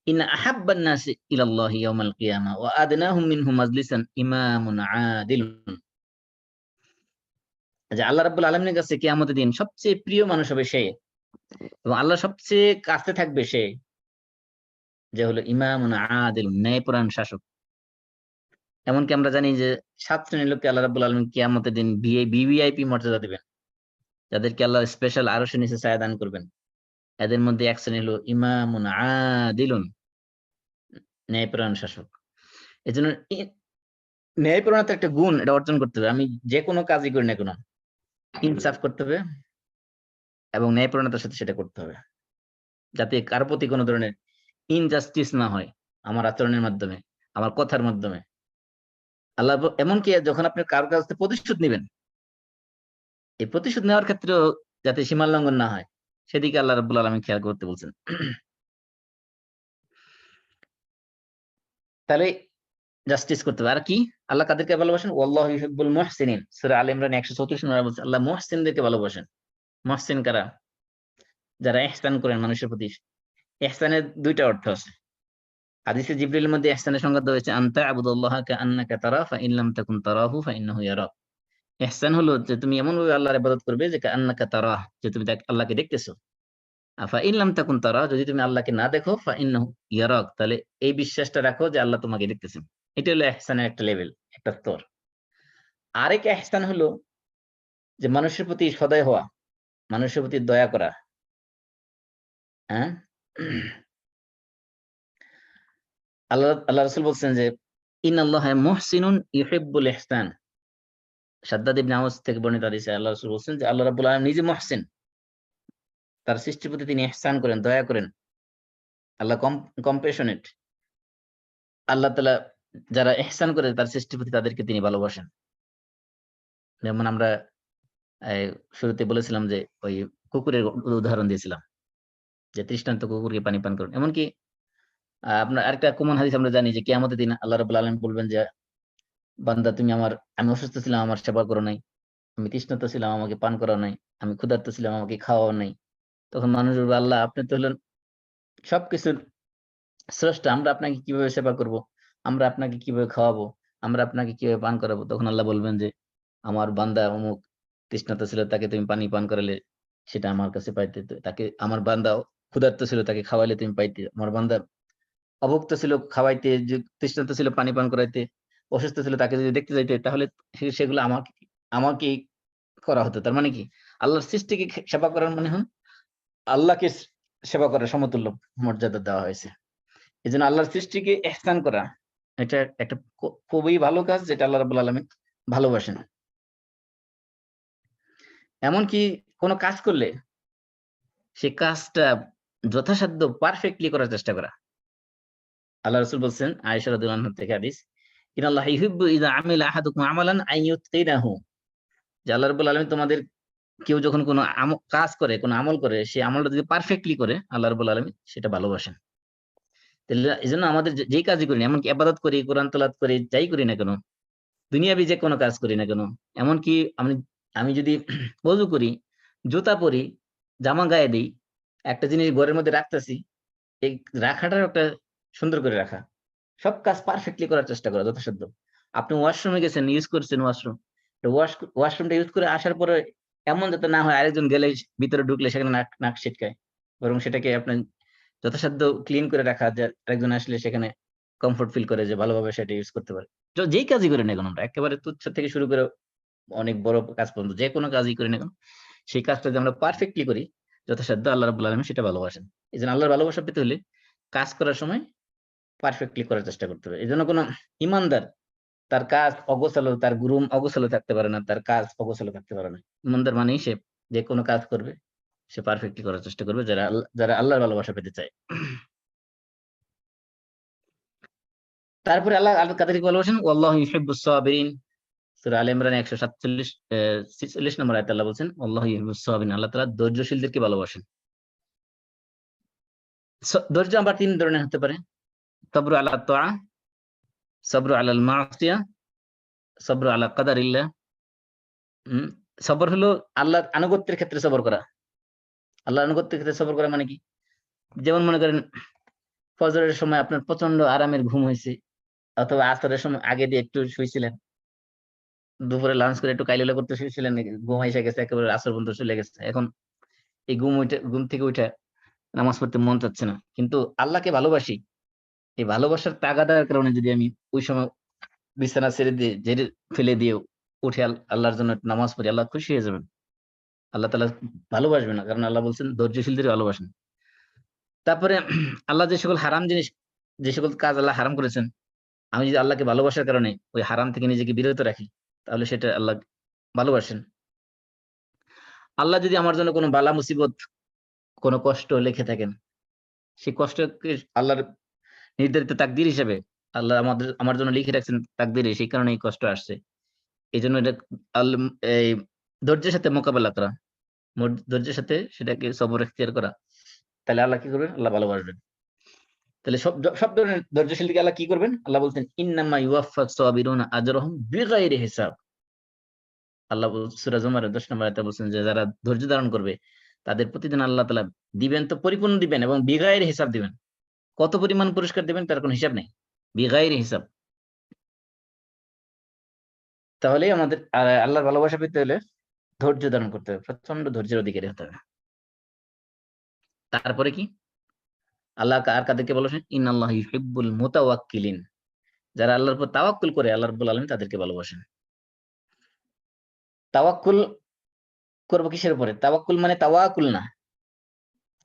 ইন্না আহাব্বান নাসি ইলাল্লাহি ইয়াউমাল কিয়ামা ওয়া আদনাহুম মিনহু মাজলিসান ইমামুন আদিলুন। যে আল্লাহ রাব্বুল আলামিনের কাছে কিয়ামতের দিন সবচেয়ে প্রিয় মানুষ হবে সে, এবং আল্লাহ সবচেয়ে কাছে থাকবে সে যে হলো ইমামুন আদিলুন, ন্যায়পরায়ণ শাসক। এমনকি আমরা জানি যে 7 শ্রেণীর লোককে আল্লাহ রাব্বুল আলামিন কিয়ামতের দিন ভিভিআইপি মর্যাদা দিবেন, যাদেরকে আল্লাহ স্পেশাল আরশের নিচে ছায়া দান করবেন। এদের মধ্যে এক শ্রেণী হলো ইমামুন আদিলুন, ন্যায়পরায়ণ শাসক। এজন্য ন্যায়পরায়ণতা একটা গুণ, এটা অর্জন করতে হবে। আমি যে কোনো কাজই করি না কেন ইনসাফ করতে হবে এবং ন্যায়পরায়ণতার সাথে সেটা করতে হবে, যাতে কারো প্রতি কোনো ধরনের ইনজাস্টিস না হয় আমার আচরণের মাধ্যমে, আমার কথার মাধ্যমে। আল্লাহ এমনকি যখন আপনি কারো কাছ থেকে প্রতিশোধ নেবেন, এই প্রতিশোধ নেওয়ার ক্ষেত্রেও যাতে সীমা লঙ্ঘন না হয় সেদিকে আল্লাহ রাব্বুল আলামিন খেয়াল করতে বলছেন। তাহলে জাস্টিস করতে হবে। আর কি? আল্লাহ কাদেরকে ভালোবাসেন? ওয়াল্লাহু ইউহিব্বুল মুহসিনিন। সূরা আলে ইমরান 134 নম্বরে বলছে আল্লাহ মুহসিনদেরকে ভালোবাসেন। মুহসিন কারা? যারা ইহসান করেন মানুষের প্রতি। ইহসানের দুইটা অর্থ আছে। হাদিসে জিবরিলের মধ্যে ইহসানের সংজ্ঞা দেওয়া হয়েছে আনতা আবুদুল্লাহা কাআন্নাকা তারা ফা ইন লাম তাকুন তারাহু ফা ইন্নাহু ইয়ারাক। ইহসান হলো যে তুমি এমন ভাবে আল্লাহর ইবাদত করবে যে কাআন্নাকা তারাহ, যে তুমি আল্লাহকে দেখতেছো। ফা ইন লাম তাকুন তারাহ, যদি তুমি আল্লাহকে না দেখো ফা ইন্নাহু ইয়ারাক, তাহলে এই বিশ্বাসটা রাখো যে আল্লাহ তোমাকে দেখতেছেন। এটা হলো ইহসানের একটা লেভেল, একটা স্তর। আরেক ইহসান হলো যে মানুষের প্রতি সদয় হওয়া, মানুষের প্রতি দয়া করা। হ্যাঁ, আল্লাহ রাসূল বলছেন যে ইন্নাল্লাহা মুহসিনুন ইউহিব্বুল ইহসান। শাদ্দাদ ইবনে আওস থেকে বর্ণিত হাদিসে আল্লাহ রাসূল বলছেন যে আল্লাহ রাব্বুল আলামিন নিজে মুহসিন, তার সৃষ্টির প্রতি তিনি ইহসান করেন, দয়া করেন। আল্লাহ কম্প্যাশনেট। আল্লাহ তাআলা যারা ইহসান করে তার সৃষ্টির প্রতি তাদেরকে তিনি ভালোবাসেন। যেমন আমরা শুরুতে বলেছিলাম যে ওই কুকুরের উদাহরণ দিয়েছিলাম যে তৃষ্ণান্ত কুকুরকে পানি পান করুন। এমনকি আপনার আরেকটা কমন হাদিস আমরা জানি যে কিয়ামতের দিন আল্লাহ রাব্বুল আলামিন বলবেন যে বান্দা তুমি আমি অসুস্থ ছিলাম আমার সেবা করো নাই, আমি তৃষ্ণার্ত ছিলাম আমাকে পান করাও নাই, আমি ক্ষুধার্ত ছিলাম আমাকে খাওয়াও নাই। তখন মানুষ বলবে আল্লাহ আপনি তো হলেন সবকিছুর স্রষ্টা, আমরা আপনাকে কিভাবে সেবা করব, আমরা আপনাকে কিভাবে খাওয়াবো, আমরা আপনাকে কিভাবে পান করাবো? তখন আল্লাহ বলবেন যে আমার বান্দা অমুক তৃষ্ণার্ত ছিল, তাকে তুমি পানি পান করালে সেটা আমার কাছে পাইতে, তাকে আমার বান্দা ক্ষুধার্ত ছিল তাকে খাওয়াইলে তুমি পাইতে, আমার বান্দা অভুক্ত ছিল খাওয়াইতে, তৃষ্ণার্ত ছিল পানি পান করাইতে, অসুস্থ ছিল তাকে যদি দেখতে যাইতে, তাহলে সেগুলো আমাকে করা হতো। তার মানে কি আল্লাহর সৃষ্টিকে সেবা করার মানে হন আল্লাহকে সেবা করার সমতুল্য মর্যাদা দেওয়া হয়েছে। এই জন্য আল্লাহর সৃষ্টিকে ইহসান করা এটা একটা খুবই ভালো কাজ, যেটা আল্লাহ রাব্বুল আলামিন ভালোবাসেন। এমনকি কোনো কাজ করলে সে কাজটা যথাসাধ্য পারফেক্টলি করার চেষ্টা করা। আল্লাহ রাসূল বলছেন আয়েশা রাদিয়াল্লাহু আনহা থেকে হাদিস, ইন্নাল্লাহা ইউহিব্বু ইযা আমিলা আহাদুকুম আমালান আন ইউতকিনাহু, যে আল্লাহ রাব্বুল আলামিন তোমাদের কেউ যখন কোনো কাজ করে, কোনো আমল করে, সেই আমলটা যদি পারফেক্টলি করে আল্লাহ রাব্বুল আলামিন সেটা ভালোবাসেন। তাহলে এজন্য আমাদের যেই কাজই করি না, এমনকি ইবাদত করি, কোরআন তেলাওয়াত করি, যাই করি না কেন, দুনিয়াবি যে কোনো কাজ করি না কেন, এমনকি আমি যদি ওযু করি, জুতা পরি, জামা গায়ে দেই, একটা জিনিস ঘরের মধ্যে রাখতেছি, এই রাখাটার একটা সুন্দর করে রাখা, সব কাজ পারফেক্টলি করার চেষ্টা করা যথাসাধ্য। আপনি ওয়াশরুমে গেছেন, ইউজ করছেন ওয়াশরুম, ওয়াশরুমটা ইউজ করে আসার পরে এমন যাতে না হয় আরেকজন গেলে ভিতরে ঢুকলে সেখানে নাক ছিটকায়, বরং সেটাকে আপনার যথাসাধ্য ক্লিন করে রাখা, যে আরেকজন আসলে সেখানে কমফোর্ট ফিল করে, যে ভালোভাবে সেটা ইউজ করতে পারে। যেই কাজই করি না কেন আমরা, একেবারে তুচ্ছ থেকে শুরু করে অনেক বড় কাজ পর্যন্ত যে কোনো কাজই করি না কেন, সেই কাজটা যদি আমরা পারফেক্টলি করি যথাসাধ্য, আল্লাহ রাব্বুল আলামিন সেটা ভালোবাসেন। এজন্য আল্লাহর ভালোবাসা পেতে হলে কাজ করার সময় পারফেক্টলি করার চেষ্টা করতে হবে। এজন্য কোনো ইমানদার তার কাজ অগোছালো, তার গুরুম অগোছালো থাকতে পারে না, তার কাজ অগোছালো থাকতে পারে না। ইমানদার মানেই সে যে কোনো কাজ করবে সে পারফেক্টলি করার চেষ্টা করবে, যারা আল্লাহর ভালোবাসা পেতে চায়। তারপরে আল্লাহ কাদেরকে ভালোবাসেন? ওয়াল্লাহু ইউহিব্বুস সাবিরিন। সূরা আলে ইমরান 146 নম্বর আয়াতে আল্লাহ বলছেন ওয়াল্লাহু ইউহিব্বুস সাবিরিন, আল্লাহ তাআলা ধৈর্যশীলদেরকে ভালোবাসেন। ধৈর্য আবার 3 ধরনের হতে পারে: সবরু আলা তাআ, সবরু আলাল মাসিয়া, সবরু আলা কাদারিল্লাহ। সবর হলো আল্লাহর আনুগত্যের ক্ষেত্রে সবর করা। আল্লাহর আনুগত্যের ক্ষেত্রে সবর করা মানে কি? যেমন মনে করেন ফজরের সময় আপনার প্রচন্ড আরামের ঘুম হয়েছে, অথবা আসরের সময় আগে দিয়ে একটু শুয়েছিলেন, দুপুরে লাঞ্চ করে একটু কাইলুলা করতে শুয়েছিলেন, ঘুম এসে গেছে, একেবারে আসর পর্যন্ত চলে গেছে। এখন এই ঘুম থেকে উঠে নামাজ পড়তে মন চাচ্ছে না, কিন্তু আল্লাহকে ভালোবাসি, এই ভালোবাসার তাগাদার কারণে যদি আমি ওই সময় বিছানা ছেড়ে দিয়ে ঝেড়ে ফেলে দিয়ে উঠে আল্লাহর জন্য নামাজ পড়ি, আল্লাহ খুশি হয়ে যাবেন, আল্লাহ তাআলা ভালোবাসবে না? কারণ আল্লাহ বলছেন ধৈর্যশীলদের ভালোবাসেন। তারপরে আল্লাহ যে সকল হারাম জিনিস, যে সকল কাজ আল্লাহ হারাম করেছেন, আমি যদি আল্লাহকে ভালোবাসার কারণে ওই হারাম থেকে নিজেকে বিরত রাখি, তাহলে সেটা আল্লাহ ভালোবাসেন। আল্লাহ যদি আমার জন্য কোনো বালা মুসিবত, কোনো কষ্ট লিখে থাকেন, সেই কষ্টকে আল্লাহর নির্ধারিত তাকদীর হিসেবে আল্লাহ আমার জন্য লিখে রাখছেন তাকদীরে, সেই কারণে এই কষ্ট আসছে। এই জন্য এটা এই ধৈর্যের সাথে মোকাবেলা করা, ধৈর্যের সাথে সেটাকে সবর এখতিয়ার করা, তাহলে আল্লাহ কি করবেন? আল্লাহ ভালোবাসবেন। তাহলে সব ধরনের ধৈর্যশীল দিকে আল্লাহ কি করবেন? আল্লাহ বলছেন ইন্নামা ইউওয়াফাস সাবিরুনা আজরাহুম বিগাইরি হিসাব। আল্লাহ সূরা জুমারের 10 নম্বর আয়াতে বলছেন যে যারা ধৈর্য ধারণ করবে তাদের প্রতিদিন আল্লাহ তাআলা দিবেন তো পরিপূর্ণ দিবেন, এবং বিগাইরি হিসাব দিবেন। কত পরিমাণ পুরস্কার দিবেন তার কোনো হিসাব নেই, বিগাইরি হিসাব। তাহলে আমাদের আল্লাহর ভালোবাসা পেতে হলে ধৈর্য ধারণ করতে হবে, প্রচন্ড ধৈর্যের অধিকারী হতে হবে। তারপরে কি? আল্লাহ আর কাদেরকে ভালোবাসেন? ইন্নাল্লাহা ইউহিব্বুল মুতাওয়াক্কিলিন, যারা আল্লাহর উপর তাওয়াক্কুল করে আল্লাহ রাব্বুল আলামিন তাদেরকে ভালোবাসেন। তাওয়াক্কুল করবো কিসের উপরে? তাওয়াক্কুল মানে তাওয়াকুল না,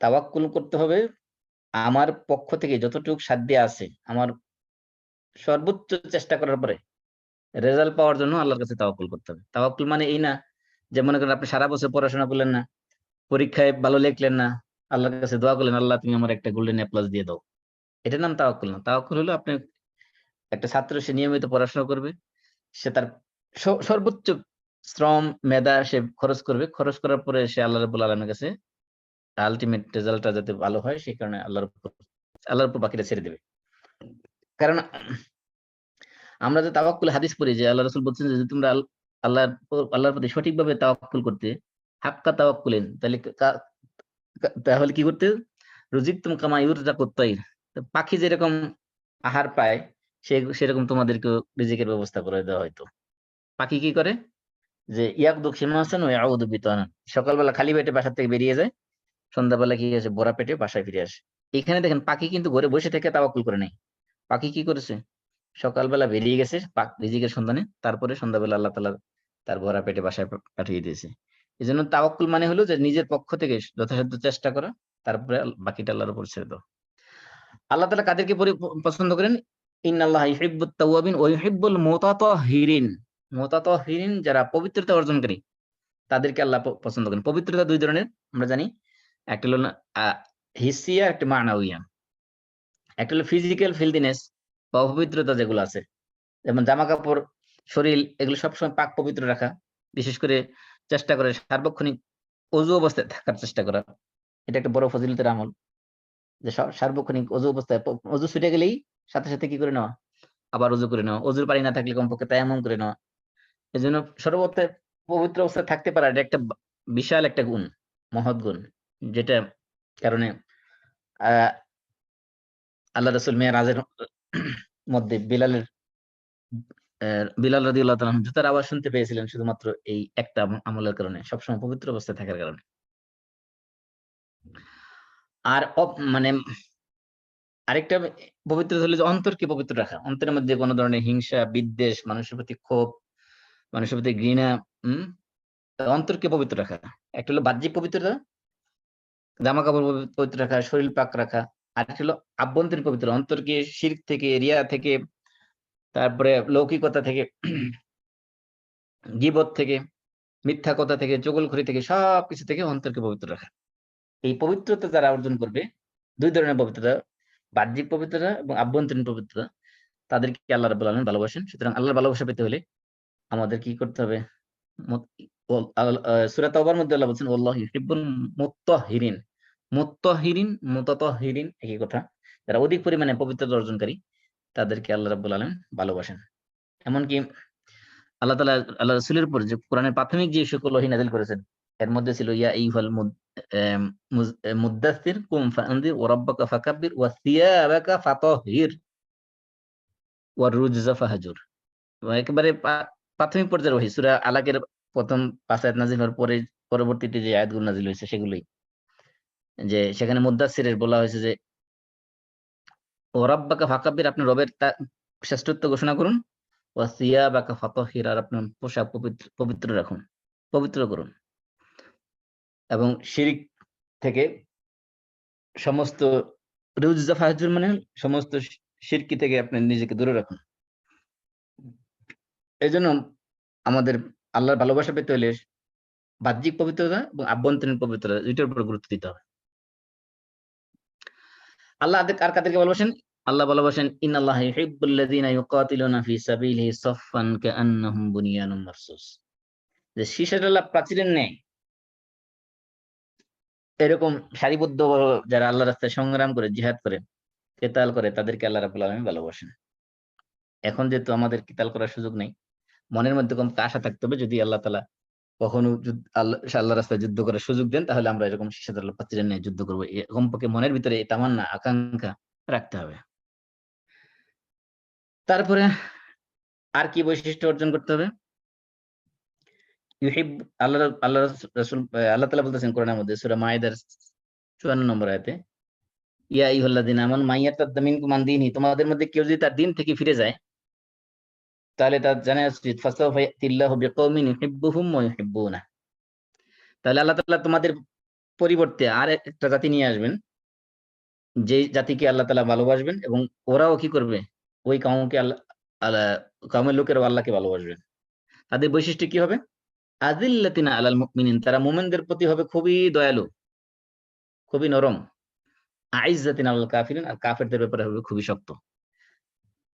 তাওয়াক্কুল করতে হবে আমার পক্ষ থেকে যতটুকু সাধ্য আছে, আমার সর্বোচ্চ চেষ্টা করার পরে রেজাল্ট পাওয়ার জন্য আল্লাহর কাছে তাওয়াক্কুল করতে হবে। তাওয়াক্কুল মানে এই না যে মনে করেন আপনি সারা বছর পড়াশোনা করলেন না, পরীক্ষায় ভালো লিখলেন না, আল্লাহর কাছে দোয়া করলেন আল্লাহ তুমি আমার একটা গোল্ডেন এ প্লাস দিয়ে দাও, এটার নাম তাওয়াক্কুল না। তাওয়াক্কুল হলো আপনি একটা ছাত্র, সে নিয়মিত পড়াশোনা করবে, সে তার সর্বোচ্চ শ্রম মেধা সে খরচ করবে, খরচ করার পরে সে আল্লাহ রাব্বুল আলামিনের কাছে আলটিমেট রেজাল্টটা যাতে ভালো হয় সেই কারণে আল্লাহর উপর বাকিটা ছেড়ে দেবে। কারণ আমরা যে তাওয়াক্কুল হাদিস পড়ি যে আল্লাহ রাসূল বলছেন যে তোমরা আল্লাহর প্রতি সঠিকভাবে তাওয়াক্কুল করতে, হাক্কা তাওয়াক্কুলিন, তাহলে কি করতে? রুজিকতুম কামা ইউরজাকুত তাইর, পাখি যেরকম আহার পায় সেরকম তোমাদেরকেও রিজিকের ব্যবস্থা করে দেওয়া হয়তো। পাখি কি করে? যে ইয়াকদু খিমাসান ওয়া ইয়াউদু বিতানান, সকালবেলা খালি পেটে বাসা থেকে বেরিয়ে যায়, সন্ধ্যাবেলা কি আসে? ভরা পেটে বাসায় ফিরে আসে। এখানে দেখেন পাখি কিন্তু ঘরে বসে থেকে তাওয়াক্কুল করে নাই। পাখি কি করেছে? সকালবেলা বেরিয়ে গেছে রিজিকের সন্ধানে, তারপরে সন্ধ্যাবেলা আল্লাহ তাআলা তার ভরা পেটে বাসায় পাঠিয়ে দিয়েছে। এজন্য তাওয়াক্কুল মানে হলো যে নিজের পক্ষ থেকে যথাসাধ্য চেষ্টা করা, তারপরে বাকিটা আল্লাহর উপর ছেড়ে দাও। আল্লাহ তাআলা কাদেরকে পছন্দ করেন? ইন্নাল্লাহা ইউহিব্বুত তাওয়াবিন ওয়া ইউহিব্বুল মুতাতাহহিরিন। মুতাতাহহিরিন যারা পবিত্রতা অর্জনকারী তাদেরকে আল্লাহ পছন্দ করেন। পবিত্রতা 2 ধরনের আমরা জানি, একটা হলো হিসিয়া, একটা মানাউইয়া। একটা হলো ফিজিক্যাল ফিলদিনেস বা অপবিত্রতা যেগুলো আছে, যেমন জামা কাপড়, শরীর, এগুলো সবসময় পাক পবিত্র রাখা, বিশেষ করে চেষ্টা করে সার্বক্ষণিক অজু অবস্থায় থাকার চেষ্টা করা। এটা একটা বড় ফজিলতের আমল, যে সার্বক্ষণিক অজু অবস্থায় অজু ছুটে গেলেই সাথে সাথে কি করে নেওয়া, আবার অজু করে নেওয়া, অজুর পানি না থাকলে কমপক্ষে তায়াম্মুম করে নেওয়া। এই জন্য সর্বত্র পবিত্র অবস্থায় থাকতে পারা, এটা একটা বিশাল একটা গুণ, মহৎ গুণ, যেটা কারণে আল্লাহ রাসূল মেরাজের মধ্যে বিলাল রাদিয়াল্লাহু তাআলা আনহু জুতার আওয়াজ শুনতে পেয়েছিলেন শুধুমাত্র এই একটা আমলের কারণে, সবসময় পবিত্র অবস্থায় থাকার কারণে। আর মানে আরেকটা পবিত্র হলো যে অন্তরকে পবিত্র রাখা, অন্তরের মধ্যে কোনো ধরনের হিংসা, বিদ্বেষ, মানুষের প্রতি ক্ষোভ, মানুষের প্রতি ঘৃণা, অন্তরকে পবিত্র রাখা। একটা হলো বাহ্যিক পবিত্রতা, জামা কাপড় পবিত্র রাখা, শরীর পাক রাখা। আর একটা হলো আভ্যন্তরীণ পবিত্র, অন্তরকে শিরক থেকে, রিয়া থেকে, তারপরে লৌকিকতা থেকে, গীবত থেকে, মিথ্যা কথা থেকে, চগলখড়ি থেকে, সবকিছু থেকে অন্তরকে পবিত্র রাখা। এই পবিত্রতা যারা অর্জন করবে, দুই ধরনের পবিত্রতা, বাহ্যিক পবিত্রতা এবং আভ্যন্তরীণ পবিত্রতা, তাদেরকে আল্লাহ রাব্বুল আলামিন ভালোবাসেন। সুতরাং আল্লাহর ভালোবাসা পেতে হলে আমাদের কি করতে হবে? সূরা তাওবার মধ্যে আল্লাহ বলছেন আল্লাহু ইউহিব্বুল মুত্তাহহিরিন। মুত্তাহহিরিন, মুতাতাহহিরিন একই কথা। যারা অধিক পরিমাণে পবিত্রতা অর্জনকারী, তাদেরকে আল্লাহ রাব্বুল আলামিন ভালোবাসেন। এমনকি আল্লাহ তাআলা আল্লাহ রাসূলের উপর যে কোরআনের প্রাথমিক যে সকল ওহী নাযিল করেছেন, এর মধ্যে ছিল ইয়া আইয়ুহাল মুদ্দাসসির কুম ফাআনযির ওয়া রাব্বাকা ফাকাব্বির ওয়া সিয়াবাকা ফাতাহহির ওয়া রুজজা ফাহাজুর। একেবারে প্রাথমিক পর্যায়ের ওহী, সূরা আলাকের প্রথম ৫ আয়াত নাযিল হওয়ার পরে পরবর্তীতে যে আয়াতগুলো নাযিল হয়েছে সেগুলোই, যে সেখানে মুদ্দাসসিরের বলা হয়েছে যে ওয়া রাব্বাকা ফাকাব্বির, আপনি রবের শ্রেষ্ঠত্ব ঘোষণা করুন, ওয়া সিয়াবাকা ফাতাহহির, আর আপনার পোশাক পবিত্র রাখুন, পবিত্র করুন, এবং শিরিক থেকে সমস্ত রুজজা ফাহাজুর মানে সমস্ত শিরকি থেকে আপনি নিজেকে দূরে রাখুন। এজন্য আমাদের আল্লাহর ভালোবাসা পেতে হলে বাহ্যিক পবিত্রতা এবং আভ্যন্তরীণ পবিত্রতা দুইটার উপর গুরুত্ব দিতে হবে। আল্লাহ আর কাদেরকে ভালোবাসেন? আল্লাহ ভালোবাসেন ইন্নাল্লাহা ইউহিব্বুল্লাযীনা ইউকাতিলুনা ফি সাবিলিহি সাফফান কাআন্নাহুম বুনিয়ানুম মারসুস। যে সীসাডালা প্রাচীরের ন্যায় এরকম সারিবদ্ধ যারা আল্লাহর রাস্তায় সংগ্রাম করে, জিহাদ করে, কিতাল করে, তাদেরকে আল্লাহ রাব্বুল আলামিন ভালোবাসেন। এখন যেহেতু আমাদের কিতাল করার সুযোগ নেই, মনের মধ্যে কম আশা থাকতে হবে, যদি আল্লাহ তাআলা কখনো আল্লাহ রাস্তায় যুদ্ধ করার সুযোগ দেন, তাহলে আমরা এরকম সীসাডালা প্রাচীরের ন্যায় যুদ্ধ করবো। কমপক্ষে মনের ভিতরে এই তামান্না, আকাঙ্ক্ষা রাখতে হবে। তারপরে আর কি বৈশিষ্ট্য অর্জন করতে হবে? আল্লাহ রাসূল আল্লাহ তাআলা বলতেছেন কোরআনের মধ্যে সূরা মাইদার ৫৪ নম্বর আয়াতে, ইয়া আইয়ুহাল্লাযীনা আমানু মান ইয়ারতাদ্দা মিনকুম আন দীনিহি, তোমাদের মধ্যে কেউ যদি তার দিন থেকে ফিরে যায়, তাহলে তার জানা উচিত ফাসাউফা ইয়াতিল্লাহু বিকওমিন ইউহিব্বুহুম ওয়া ইউহিব্বুনাহু, তাহলে আল্লাহ তাআলা তোমাদের পরিবর্তে আর একটা জাতি নিয়ে আসবেন, যে জাতিকে আল্লাহ তাআলা ভালোবাসবেন এবং ওরাও কি করবে? ওই কওমকে কওমের লোকেরাও আল্লাহকে ভালোবাসবে। তাদের বৈশিষ্ট্য কি হবে? আযিল্লাতিন আলাল মুমিনিন, তারা মুমিনদের প্রতি হবে খুবই দয়ালু, খুবই নরম। আইজ্জাতিন আলাল কাফিরিন, আর কাফেরদের ব্যাপারে হবে খুবই শক্ত।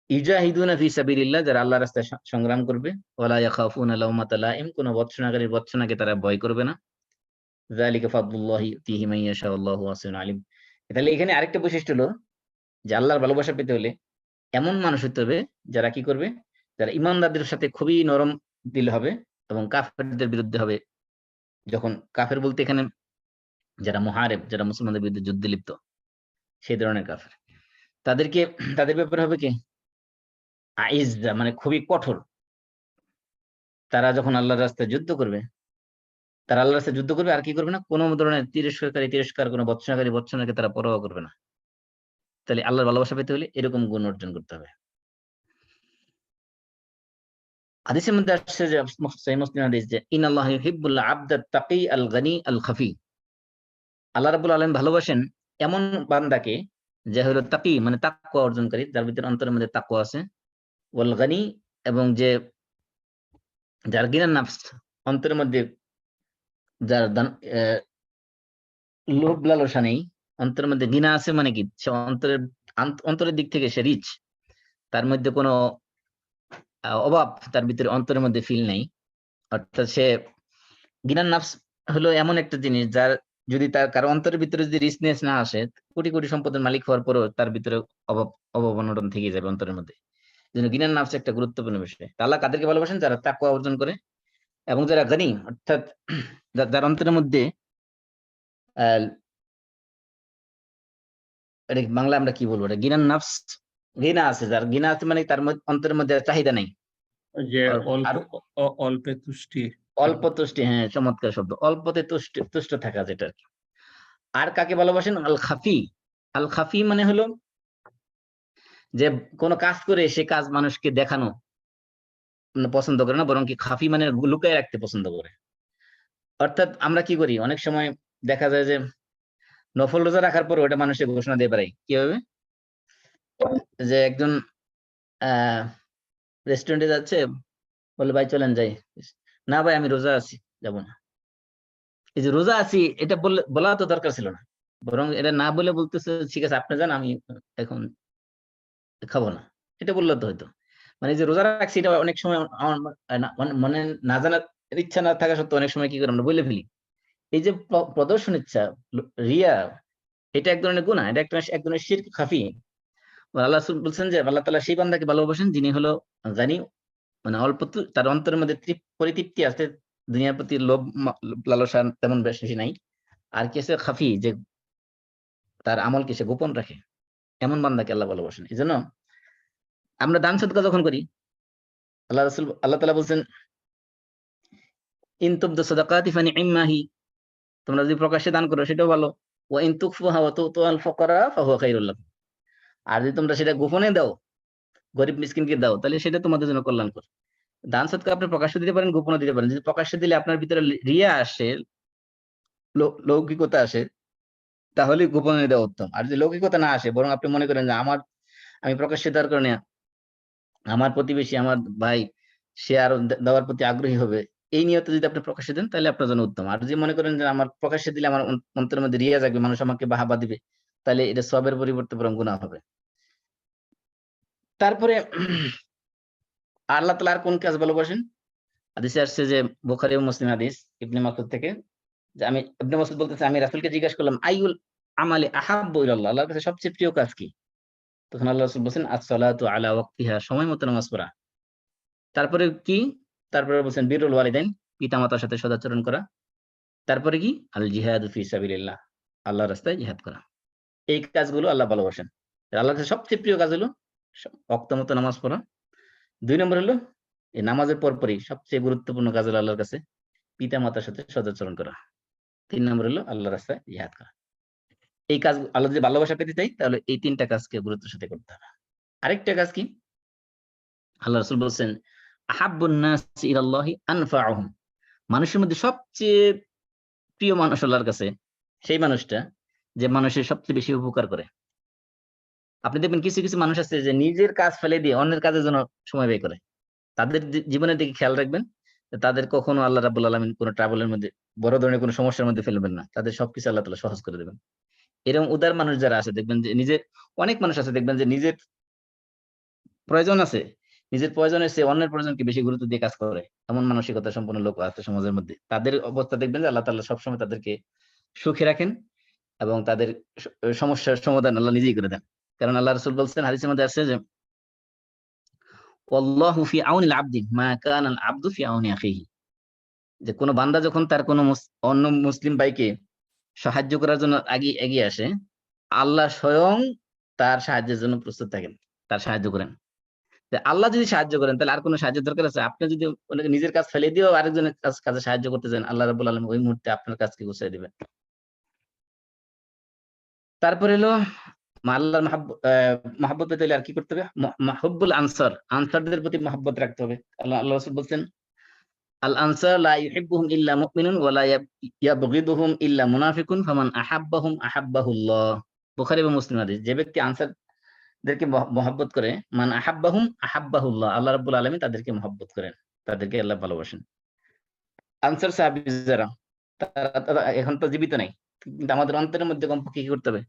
ইউজাহিদুনা ফি সাবিলিল্লাহ, যারা আল্লাহর রাস্তায় সংগ্রাম করবে, ওয়ালা ইয়াখাফুনা লাওমাতা লাইম, কোন বৎসনাকারীর বৎসনাকে তারা ভয় করবে না। যালিকা ফাদলুল্লাহি ইউতিহি মান ইয়াশা আল্লাহু ওয়াসিউন আলিম। তাহলে এখানে আরেকটা বৈশিষ্ট্য হলো যে আল্লাহর ভালোবাসা পেতে হলে এমন মানুষ হতে হবে যারা কি করবে? যারা ঈমানদারদের সাথে খুবই নরম দিল হবে এবং কাফেরদের বিরুদ্ধে হবে। যখন কাফের বলতে এখানে যারা মুহারিব, যারা মুসলমানদের বিরুদ্ধে যুদ্ধে লিপ্ত, সেই ধরনের কাফের, তাদের ব্যাপারে হবে কি? আইজ্জা মানে খুবই কঠোর। তারা যখন আল্লাহর রাস্তায় যুদ্ধ করবে, তারা আল্লাহর রাস্তায় যুদ্ধ করবে আর কি করবে না? কোনো ধরনের তিরস্কার, কোনো বৎসনাকে তারা পরোয়া করবে না। তাহলে আল্লাহর ভালোবাসা পেতে হলে এরকম গুণ অর্জন করতে হবে। হাদিসের মধ্যে আসছে যে সহিহ মুসলিম হাদিস, যে ইন্নাল্লাহা ইউহিব্বুল আবদাত তাকি আল গানি আল খাফি, আল্লাহ রাব্বুল আলামিন ভালোবাসেন এমন বান্দাকে যে হলো তাকি মানে তাকওয়া অর্জনকারী, যার ভিতরে অন্তরের মধ্যে তাকওয়া আছে, ওয়াল গানি, এবং যার গিনার নাফস, অন্তরের মধ্যে যার লোভ লালসা নেই, অন্তরের মধ্যে ঘৃণা আছে, মানে কি সে অন্তরের দিক থেকে সে রিচ, তার মধ্যে কোনো অভাব তার ভিতরে অন্তরের মধ্যে ফিল নেই, অর্থাৎ সে গিনার নাফস হলো এমন একটা জিনিস যার যদি তার কারো অন্তরের ভিতরে যদি রিচনেস না আসে, কোটি কোটি সম্পদের মালিক হওয়ার পরেও তার ভিতরে অভাব অভাব অনটন থেকে যাবে অন্তরের মধ্যে। যেন গিনার নাফস একটা গুরুত্বপূর্ণ বিষয়। তা আল্লাহ কাদেরকে ভালোবাসেন? যারা তাকওয়া অর্জন করে এবং যারা গানি, অর্থাৎ যার অন্তরের মধ্যে আহ এটা বাংলা আমরা কি বলবো, এটা গিনার নাফস, গিনা আছে, যার গিনা আছে মানে তার অন্তরের মধ্যে আর চাহিদা নেই। ওই যে আর অল্পে তুষ্টি। অল্প তুষ্টি, হ্যাঁ চমৎকার শব্দ, অল্পতে তুষ্ট তুষ্ট থাকা যেটা। আর কাকে ভালোবাসেন? আল খাফি। আল খাফি মানে হলো যে কোনো কাজ করে সে কাজ মানুষকে দেখানো পছন্দ করে না, বরং কি খাফি মানে লুকায় রাখতে পছন্দ করে। অর্থাৎ আমরা কি করি, অনেক সময় দেখা যায় যে নফল রোজা রাখার পর ওটা মানুষের ঘোষণা দিয়ে বেড়াই কিভাবে, যে একজন রেস্টুরেন্টে যাচ্ছে, বলে ভাই চলেন যাই, না ভাই আমি রোজা আছি, যাব না। এই যে রোজা আছি এটা বলা তো দরকার ছিল না, বরং এটা না বলে বলতেছে ঠিক আছে আপনি যান, আমি এখন খাবো না, এটা বললে তো হয়তো। মানে যে রোজা রাখছি এটা অনেক সময় আমার মনে না জানার ইচ্ছা না থাকা সত্ত্বেও অনেক সময় কি করে আমরা বলে ফেলি। এই যে প্রদর্শন ইচ্ছা, রিয়া, এটা এক ধরনের গুনাহ, এটা এক ধরনের শিরক খাফি। আল্লাহ রাসূল বলছেন যে আল্লাহ তাআলা সেই বান্দাকে ভালোবাসেন যিনি হলো জানি, মানে অল্প তার অন্তরের মধ্যে পরিতৃপ্তি আছে, দুনিয়ার প্রতি লোভ লালসা তেমন বেশি নাই। আর কি আছে খাফি, যে তার আমলকে সে গোপন রাখে, এমন বান্দাকে আল্লাহ ভালোবাসেন। এই জন্য আমরা দান সদকা যখন করি, আল্লাহ তাআলা বলছেন ইন তুবদু সাদাকাতি ফানি'ম্মা হি, তোমরা যদি প্রকাশ্যে দান করো সেটাও ভালো, ওয়া ইন তুখফুহা ওয়া তু'তুল ফুকারা ফাহুয়া খায়রুল লাকুম, আর যদি তোমরা সেটা গোপনে দাও, গরিব মিসকিনকে দাও, তাহলে সেটা তোমাদের জন্য কল্যাণকর। দান সদকা আপনি প্রকাশ্যে দিতে পারেন, গোপনে দিতে পারেন। যদি প্রকাশ্যে দিলে আপনার ভিতরে রিয়া আসে, লৌকিকতা আসে, তাহলে গোপনে দেওয়া উত্তম। আর যদি লৌকিকতা না আসে, বরং আপনি মনে করেন যে আমি প্রকাশ্যে দেওয়ার কারণে আমার প্রতিবেশী, আমার ভাই, সে আরো দেওয়ার প্রতি আগ্রহী হবে, এই নিয়তে যদি আপনি প্রকাশ্যে দেন তাহলে আপনার জন্য উত্তম। আর যদি মনে করেন যে আমার প্রকাশ্যে দিলে আমার অন্তরের মধ্যে রিয়া জাগবে, মানুষ আমাকে বাহাবা দিবে, তাহলে এটা সবের পরিবর্তে বরং গুনাহ হবে। তারপরে আল্লাহ তাআলা আর কোন কাজ ভালোবাসেন? হাদিসে আসছে যে, বুখারী ও মুসলিম হাদিস, ইবনে মাসউদ থেকে, যে ইবনে মাসউদ বলতেছে আমি রাসূলকে জিজ্ঞাসা করলাম আইউল আমালি আহাব্বু ইলাল্লাহ, আল্লাহর কাছে সবচেয়ে প্রিয় কাজ কি? তখন আল্লাহ রাসূল বলেন as-সালাতু আলা ওয়াক্তিহা, সময় মতো নামাজ পড়া। তারপরে কি? তারপরে বলছেন বিরুল ওয়ালিদাইন, পিতামাতার সাথে সদাচরণ করা। তারপরে কি? আল জিহাদু ফি সাবিলিল্লাহ, আল্লাহর রাস্তায় জিহাদ করা। এই কাজগুলো আল্লাহ ভালোবাসেন। আল্লাহর কাছে সবচেয়ে প্রিয় কাজ হলো ওয়াক্ত মতো নামাজ পড়া। 2 নম্বর হলো এই নামাজের পরপরই সবচেয়ে গুরুত্বপূর্ণ কাজ হলো আল্লাহর কাছে পিতামাতার সাথে সদাচরণ করা। 3 নম্বর হলো আল্লাহর রাস্তায় জিহাদ করা। এই কাজ আল্লাহ যদি ভালোবাসা পেতে চাই তাহলে এই 3টা কাজকে গুরুত্বের সাথে করতে হবে। আরেকটা কাজ কি? আল্লাহ রাসূল বলছেন আহাব্বুন নাসি ইলাল্লাহি আনফাউহুম, মানুষের মধ্যে সবচেয়ে প্রিয় মানুষ আল্লাহর কাছে সেই মানুষটা যে মানুষের সবচেয়ে বেশি উপকার করে। আপনি দেখবেন কিছু কিছু মানুষ আছে যে নিজের কাজ ফেলে দিয়ে অন্যের কাজের জন্য সময় ব্যয় করে। তাদের জীবনের দিকে খেয়াল রাখবেন, তাদের কখনো আল্লাহ রাব্বুল আলামিন কোনো ট্রাবলের মধ্যে, বড় ধরনের কোনো সমস্যার মধ্যে ফেলবেন না, তাদের সবকিছু আল্লাহ তাআলা সহজ করে দেবেন। এরকম উদার মানুষ যারা আছে দেখবেন যে অনেক মানুষ আছে দেখবেন যে নিজের প্রয়োজন আছে, নিজের প্রয়োজনের চেয়ে অন্যের প্রয়োজনকে বেশি গুরুত্ব দিয়ে কাজ করে, এমন মানসিকতা সম্পন্ন লোক আছে সমাজের মধ্যে। তাদের অবস্থা দেখবেন যে আল্লাহ তাআলা সবসময় তাদেরকে সুখে রাখেন এবং তাদের সমস্যার সমাধান আল্লাহ নিজেই করে দেন। কারণ আল্লাহ রাসূল বলছেন, হাদিসের মধ্যে আছে যে ওয়াল্লাহু ফি আউনিল আবদি মা কানাল আবদু ফি আউনি আখিহি, যে কোনো বান্দা যখন তার কোনো অন্য মুসলিম ভাইকে সাহায্য করার জন্য এগিয়ে আসে, আল্লাহ স্বয়ং তার সাহায্যের জন্য প্রস্তুত থাকেন, তার সাহায্য করেন। আল্লাহ যদি সাহায্য করেন তাহলে আর কোনো সাহায্যের দরকার আছে? আপনি যদি নিজের কাজ ফেলে দিয়েও আরেকজনের কাজে সাহায্য করতে চান, আল্লাহ রাব্বুল আলামিন ওই মুহূর্তে আপনার কাজকে গুছিয়ে দিবেন। তারপরে হলো আল্লাহর মহব্বত পেতে হলে আর কি করতে হবে? মাহব্বুল আনসার, আনসারদের প্রতি মহব্বত রাখতে হবে। আল্লাহ রাসূল বলছেন আল আনসার লা ইউহিব্বুহুম ইল্লা মুমিনুন ওয়া লা ইয়াবগিদুহুম ইল্লা মুনাফিকুন ফামান আহাব্বাহুম আহাব্বাহুল্লাহ। বুখারী এবং মুসলিম হাদিস। যে ব্যক্তি আনসারদেরকে মহব্বত করে, মান আহাব্বাহুম আহাব্বাহুল্লাহ, আল্লাহ রাব্বুল আলামিন তাদেরকে মহব্বত করেন, তাদেরকে আল্লাহ ভালোবাসেন। আনসার সাহাবী যারা, তারা এখন তো জীবিত নাই, কিন্তু আমাদের অন্তরের মধ্যে কমপক্ষে কি করতে হবে?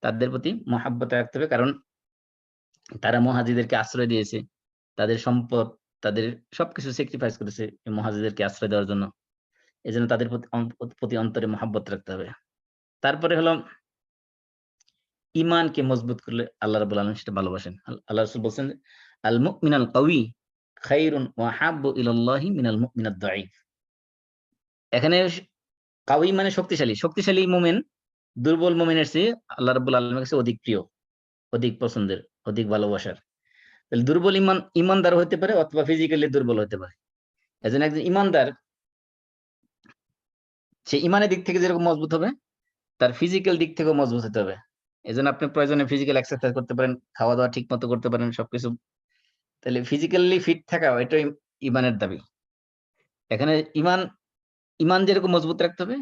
তাদের প্রতি মহব্বত রাখতে হবে, কারণ তারা মুহাজিরদেরকে আশ্রয় দিয়েছে, তাদের সম্পদ তাদের সবকিছু স্যাক্রিফাইস করেছে এই মুহাজিরদেরকে আশ্রয় দেওয়ার জন্য। এজন্য তাদের প্রতি অন্তরে মহব্বত রাখতে হবে। তারপরে হলো ঈমানকে মজবুত করলে আল্লাহ রাব্বুল আলামিন সেটা ভালোবাসেন। আল্লাহ রাসূল বলছেন, আল মুমিনাল কাওয়ি খায়রুন ওয়া হাব্বু ইলাল্লাহি মিনাল মুমিনাদ দাঈফ। এখানে কাওয়ি মানে শক্তিশালী। শক্তিশালী মুমিন দুর্বল মুমিনের চেয়ে আল্লাহ রাব্বুল আলামিনের কাছে অধিক প্রিয়, অধিক পছন্দের, অধিক ভালোবাসার। তাহলে দুর্বল ইমানদার হতে পারে অথবা ফিজিক্যালি দুর্বল হতে পারে। এজন্য একজন ইমানদার সে ইমানের দিক থেকে যেরকম মজবুত হবে, তার ফিজিক্যাল দিক থেকেও মজবুত হতে হবে। এজন্য আপনি প্রয়োজনে ফিজিক্যাল এক্সারসাইজ করতে পারেন, খাওয়া দাওয়া ঠিক মতো করতে পারেন, সবকিছু। তাহলে ফিজিক্যালি ফিট থাকা এটাই ইমানের দাবি। এখানে ইমান যেরকম মজবুত রাখতে হবে,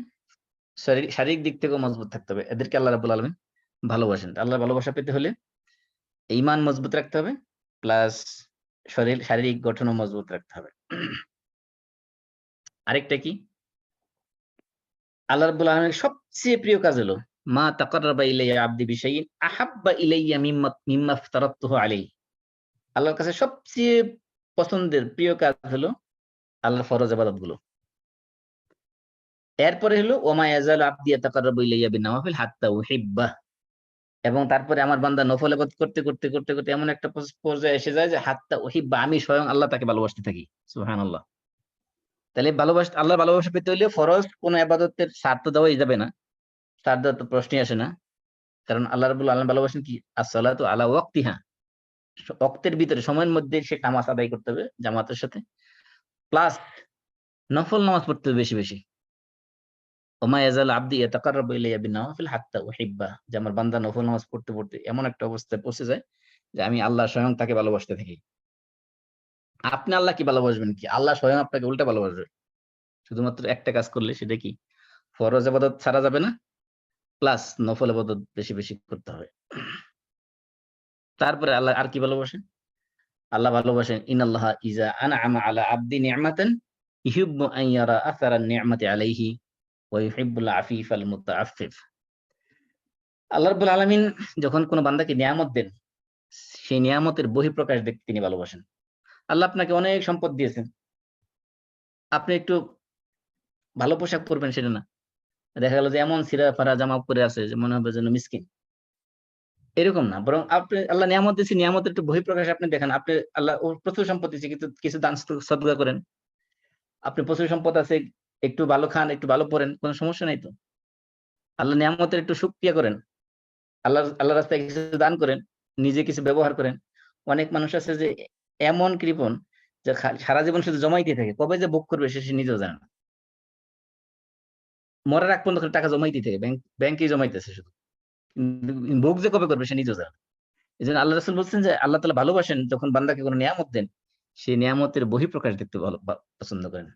শারীরিক দিক থেকেও মজবুত থাকতে হবে। এদেরকে আল্লাহ রাব্বুল আলামিন ভালোবাসেন। আল্লাহর ভালোবাসা পেতে হলে ইমান মজবুত রাখতে হবে, প্লাস শারীরিক গঠনও মজবুত রাখতে হবে। আরেকটা কি, আল্লাহ রাব্বুল আলামিনের সবচেয়ে প্রিয় কাজ হলো মা তাকাররাবা ইলাইয়া আবদি বিশাইইন আহাব্বা ইলাইয়া মিম্মা ইফতারাতুহু আলাইহি। আল্লাহর কাছে সবচেয়ে পছন্দের প্রিয় কাজ হলো আল্লাহর ফরজ ইবাদতগুলো। এরপরে হলো ওমা ইয়াজালু আবদি ইয়াতাকাররাবু ইলাইয়া বিন-নওয়াফিল হাত্তা উহিব্বাহ। এবং তারপরে আমার বান্দা নফল ইবাদত করতে করতে করতে করতে এমন একটা পর্যায়ে এসে যায় যে হাত্তা উহিব্বা, আমি স্বয়ং আল্লাহ তাকে ভালোবাসতে থাকি। সুবহানাল্লাহ। তাহলে আল্লাহর ভালোবাসা পেতে হলে ফরজ কোন ইবাদতের ছাড় তো দেওয়াই যাবে না, ছাড় দেওয়ার তো প্রশ্নই আসে না। কারণ আল্লাহ রাব্বুল আলামিন ভালোবাসেন কি as-সালাতু আলা ওয়াক্তিহা, ওয়াক্তের ভিতরে সময়ের মধ্যে সে নামাজ আদায় করতে হবে জামাতের সাথে, প্লাস নফল নামাজ পড়তে হবে বেশি বেশি। ওমা ইয়াজালু আবদি ইয়াতাকাররাবু ইলাইয়া বিন-নওয়াফিল হাত্তা উহিব্বাহ, যে আমার বান্দা নফল নামাজ পড়তে পড়তে এমন একটা অবস্থায় পৌঁছে যায় যে আমি আল্লাহ স্বয়ং তাকে ভালোবাসতে থাকি। আপনি আল্লাহ কি ভালোবাসবেন কি? আল্লাহ স্বয়ং আপনাকে উল্টা ভালোবাসবে। শুধুমাত্র একটা কাজ করলে, সেটা কি? ফরজ ইবাদত ছাড়া যাবে না, প্লাস নফল ইবাদত বেশি বেশি করতে হবে। তারপরে আল্লাহ আর কি ভালোবাসেন? আল্লাহ ভালোবাসেন ইন্নাল্লাহা ইযা আনআমা আলা আবদি নি'মাতান ইউহিব্বু আন ইয়ারা আসারান নি'মাতি আলাইহি ওয়া ইউহিব্বুল আফিফাল মুতাআফফিফ। আল্লাহ রাব্বুল আলামিন যখন কোন বান্দাকে নিয়ামত দেন, সেই নিয়ামতের বহিঃপ্রকাশ দেখতে তিনি ভালোবাসেন। আল্লাহ আপনাকে অনেক সম্পদ দিয়েছেন, আপনি একটু ভালো পোশাক পরবেন সেটা না, দেখা গেল যে এমন ছিঁড়া ফাড়া জামা পরে আছে যে মনে হবে যেন মিসকিন। এরকম না, বরং আপনি আল্লাহ নিয়ামত দিয়েছে, নিয়ামতের একটু বহিঃপ্রকাশ আপনি দেখেন। আপনি আল্লাহ প্রচুর সম্পদ দিয়েছে, কিন্তু কিছু দান সদকা করেন। আপনি প্রচুর সম্পদ আছে, একটু ভালো খান, একটু ভালো পড়েন, কোনো সমস্যা নাই তো। আল্লাহ নিয়ামতের একটু শুকরিয়া করেন, আল্লাহ রাস্তায় কিছু দান করেন, নিজে কিছু ব্যবহার করেন। অনেক মানুষ আছে যে এমন কৃপণ যে সারা জীবন শুধু জমাইতে থাকে, কবে যে ভোগ করবে সে নিজেও জানে না। মরার আগ পর্যন্ত টাকা জমাইতে থাকে, ব্যাংকে জমাইতেছে শুধু, ভোগ যে কবে করবে সে নিজেও জানে না। এই জন্য আল্লাহ রাসূল বলছেন যে আল্লাহ তাআলা ভালোবাসেন যখন বান্দাকে কোনো নিয়ামত দেন, সেই নিয়ামতের বহিঃপ্রকাশ দেখতে পছন্দ করেন।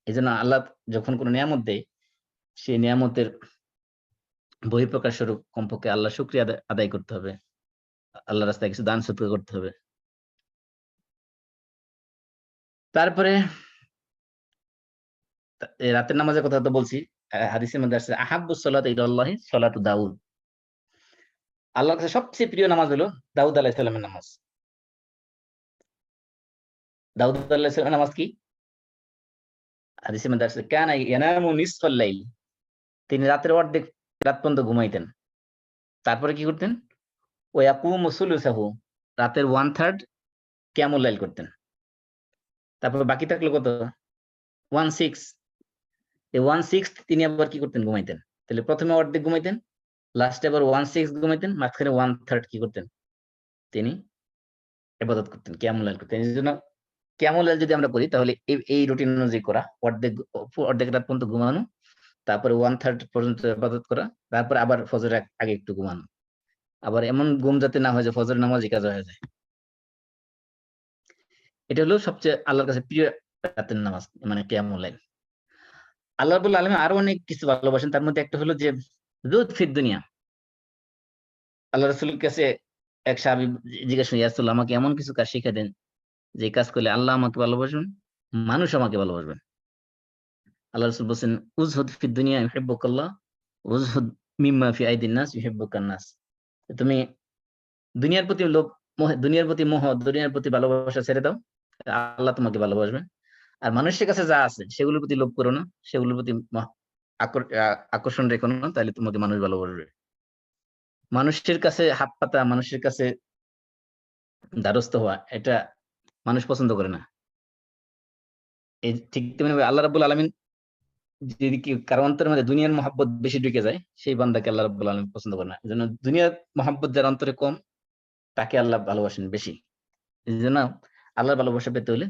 এই জন্য আল্লাহ যখন কোনো নিয়ামত দেয়, সেই নিয়ামতের বহিঃপ্রকাশ স্বরূপ কমপক্ষে আল্লাহ শুকরিয়া আদায় করতে হবে, আল্লাহ রাস্তায় কিছু দান সদকা করতে হবে। তারপরে রাতের নামাজের কথা তো বলছি। হাদিসের মধ্যে আসছে আহাব্বুস সালাতি ইলাল্লাহি সালাতু দাউদ। আল্লাহর কাছে সবচেয়ে প্রিয় নামাজ হলো দাউদ আলাইহিস সালামের নামাজ। দাউদ আলাইহিস সালামের নামাজ কি? হাদিসের মধ্যে আসছে কানা ইয়ানামু নিসফাল লাইল, তিনি রাতের অর্ধেক রাত পর্যন্ত ঘুমাইতেন। তারপরে কি করতেন? ওয়া ইয়াকুমু সুলুসাহু, রাতের 1/3 কিয়ামুল লাইল করতেন। তারপর বাকি থাকলো কত? 1/6। এই 1/6 তিনি আবার কি করতেন? ঘুমাইতেন। তাহলে প্রথমে অর্ধেক ঘুমাইতেন, লাস্টে আবার 1/6 ঘুমাইতেন, মাঝখানে 1/3 কি করতেন? তিনি ইবাদত করতেন, কিয়ামুল লাইল করতেন। এই জন্য কিয়ামুল লাইল যদি আমরা করি তাহলে এই রুটিন অনুযায়ী করা, অর্ধেক রাত পর্যন্ত ঘুমানো, তারপরে 1/3 পর্যন্ত ইবাদত করা, তারপরে আবার ফজরের আগে একটু ঘুমানো। আবার এমন ঘুম যাতে না হয় যে ফজরের নামাজই কাজা হয়ে যায়। এটা হলো সবচেয়ে আল্লাহর কাছে প্রিয় রাতের নামাজ, মানে কিয়ামুল লাইল। আল্লাহ রাব্বুল আলামিন আরো অনেক কিছু ভালোবাসেন, তার মধ্যে একটা হলো যে যুদ ফিদ দুনিয়া। আল্লাহ রাসূলের কাছে এক সাহাবী জিজ্ঞাসা করেন, ইয়া রাসূলুল্লাহ, আমাকে এমন কিছু কাজ শিখিয়ে দেন যে কাজ করলে আল্লাহ আমাকে ভালোবাসবেন, মানুষ আমাকে ভালোবাসবেন। আল্লাহ রাসূল বলছেন, উযহুদ ফিদ দুনিয়া ইউহিব্বুকাল্লাহ উযহুদ মিম্মা ফি আইদিন নাস ইউহিব্বুকান নাস। তুমি দুনিয়ার প্রতি লোভ, দুনিয়ার প্রতি মোহ, দুনিয়ার প্রতি ভালোবাসা ছেড়ে দাও, আল্লাহ তোমাকে ভালোবাসবেন। আর মানুষের কাছে যা আছে সেগুলোর প্রতি লোভ করো না, সেগুলোর প্রতি আকর্ষণ রেখো না, তাহলে তোমাকে মানুষ ভালোবাসবে। মানুষের কাছে হাত পাতা, মানুষের কাছে দ্বারস্থ হওয়া, এটা মানুষ পছন্দ করে না। এই ঠিক তেমনি আল্লাহ রাব্বুল আলামিন যদি কারো অন্তরের মধ্যে দুনিয়ার মহাব্বত বেশি ঢুকে যায়, সেই বান্দাকে আল্লাহ রাব্বুল আলামিন পছন্দ করে না। এই জন্য দুনিয়ার মহাব্বত যার অন্তরে কম, তাকে আল্লাহ ভালোবাসেন বেশি। এই জন্য আল্লাহর ভালোবাসা পেতে হলে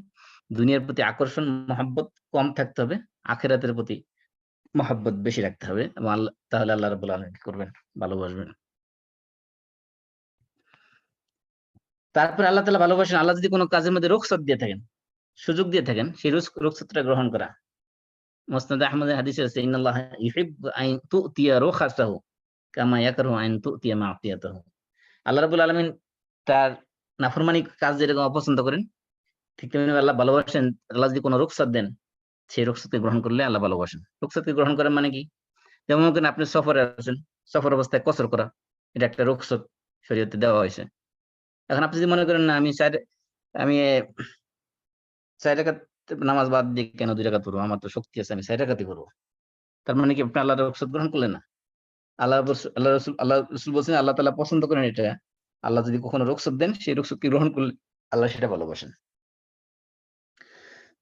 দুনিয়ার প্রতি আকর্ষণ মহাব্বত কম থাকতে হবে, আখিরাতের প্রতি মহাব্বত বেশি রাখতে হবে, এবং আল্লাহ তাহলে আল্লাহ রাব্বুল আলামিন কি করবেন? ভালোবাসবেন। তারপরে আল্লাহ তাআলা ভালোবাসেন আল্লাহ যদি কোনো কাজের মধ্যে রুখসত দিয়ে থাকেন, সুযোগ দিয়ে থাকেন, সেই রুখসতটা গ্রহণ করা। মুসনাদে আহমদের হাদিসে আছে, ইন্নাল্লাহা ইউহিব্বু আন তু'তিয়া রুখাসাহু কামা ইয়াকরাহু আন তু'তিয়া মা'সিয়াতাহু। আল্লাহ রাব্বুল আলামিন তার নাফরমানি কাজ যেরকম অপছন্দ করেন, ঠিক তেমনি আল্লাহ ভালোবাসেন আল্লাহ যদি কোনো রুখসত দেন, সেই রুখসতকে গ্রহণ করলে আল্লাহ ভালোবাসেন। রুখসতকে গ্রহণ করেন মানে কি? যেমন মনে করেন আপনি সফরে আছেন, সফর অবস্থায় কসর করা, এটা একটা রুখসত শরীয়তে দেওয়া হয়েছে। এখন আপনি যদি মনে করেন না, আমি 4 রাকাত নামাজ বাদ দিয়ে কেন 2 রাকাত পড়বো, আমার তো শক্তি আছে, আমি 4 রাকাতই পড়বো, তার মানে কি আপনি আল্লাহর রুখসত গ্রহণ করলেন না? আল্লাহ রাসূল বলছেন আল্লাহ তাআলা পছন্দ করেন এটা। আল্লাহ যদি কখনো রুখসত দেন, সেই রুখসতকে গ্রহণ করলে আল্লাহ সেটা ভালোবাসেন।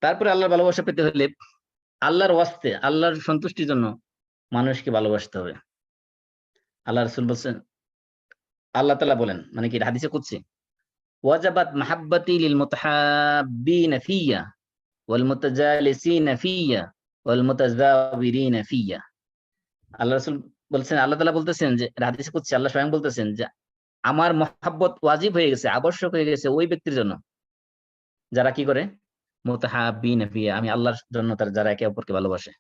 তারপরে আল্লাহর ভালোবাসা পেতে হলে আল্লাহর ওয়াস্তে, আল্লাহর সন্তুষ্টির জন্য মানুষকে ভালোবাসতে হবে। আল্লাহ রাসূল বলছেন, আল্লাহ তাআলা বলেন, মানে কি হাদিসে কুদসি, ওয়াজাবাত মাহাব্বাতি লিল মুতাহাব্বিনা ফিয়া ওয়াল মুতাজালিসিনা ফিয়া ওয়াল মুতাযাবিরিনা ফিয়া। আল্লাহ রাসূল বলছেন, আল্লাহ তাআলা বলতেছেন যে হাদিসে কুদসি আল্লাহ স্বয়ং বলতেছেন যে আমার মহব্বত ওয়াজিব হয়ে গেছে, আবশ্যক হয়ে গেছে ওই ব্যক্তির জন্য যারা কি করে, মুতাহাব্বিনা ফিয়া, আমি আল্লাহর জন্য তারা যারা একে অপরকে ভালোবাসে।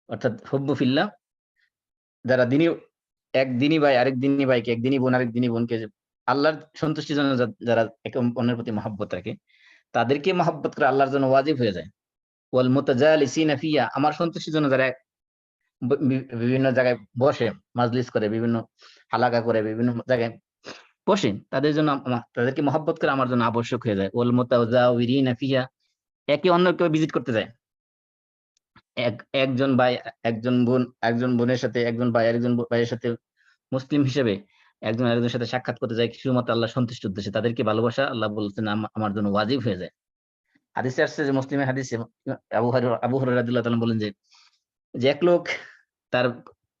অর্থাৎ হুব্বু ফিল্লাহ, যারা এক দিনী ভাই আরেক দিনী ভাইকে, এক দিনী বোন আরেক দিনী বোনকে আল্লাহর সন্তুষ্টির জন্য যারা একে অন্যের প্রতি মহব্বত রাখে, তাদেরকে মহব্বত করে আল্লাহর জন্য ওয়াজিব হয়ে যায়। ওয়াল মুতাজালিসিনা ফিয়া, আমার সন্তুষ্টির জন্য যারা বিভিন্ন জায়গায় বসে, মাজলিস করে, বিভিন্ন হালাকা করে, বিভিন্ন জায়গায় বসে, তাদের জন্য তাদেরকে মহব্বত করে আমার জন্য আবশ্যক হয়ে যায়। ওয়াল মুতাজাবিরিনা ফিয়া, একে অন্যকে ভিজিট করতে যায়। একজন ভাই একজন বোন, একজন বোনের সাথে, একজন ভাই আরেকজন ভাইয়ের সাথে মুসলিম হিসেবে একজন আরেকজনের সাথে সাক্ষাৎ করতে যায় শুধুমাত্র আল্লাহ সন্তুষ্টির উদ্দেশ্যে, তাদেরকে ভালোবাসা আল্লাহ বলছেন আমার জন্য ওয়াজিব হয়ে যায়। হাদিসে আসছে, যে মুসলিমের হাদিসে আবু হুরায়রা রাদিয়াল্লাহু তাআলা বলেন যে এক লোক তার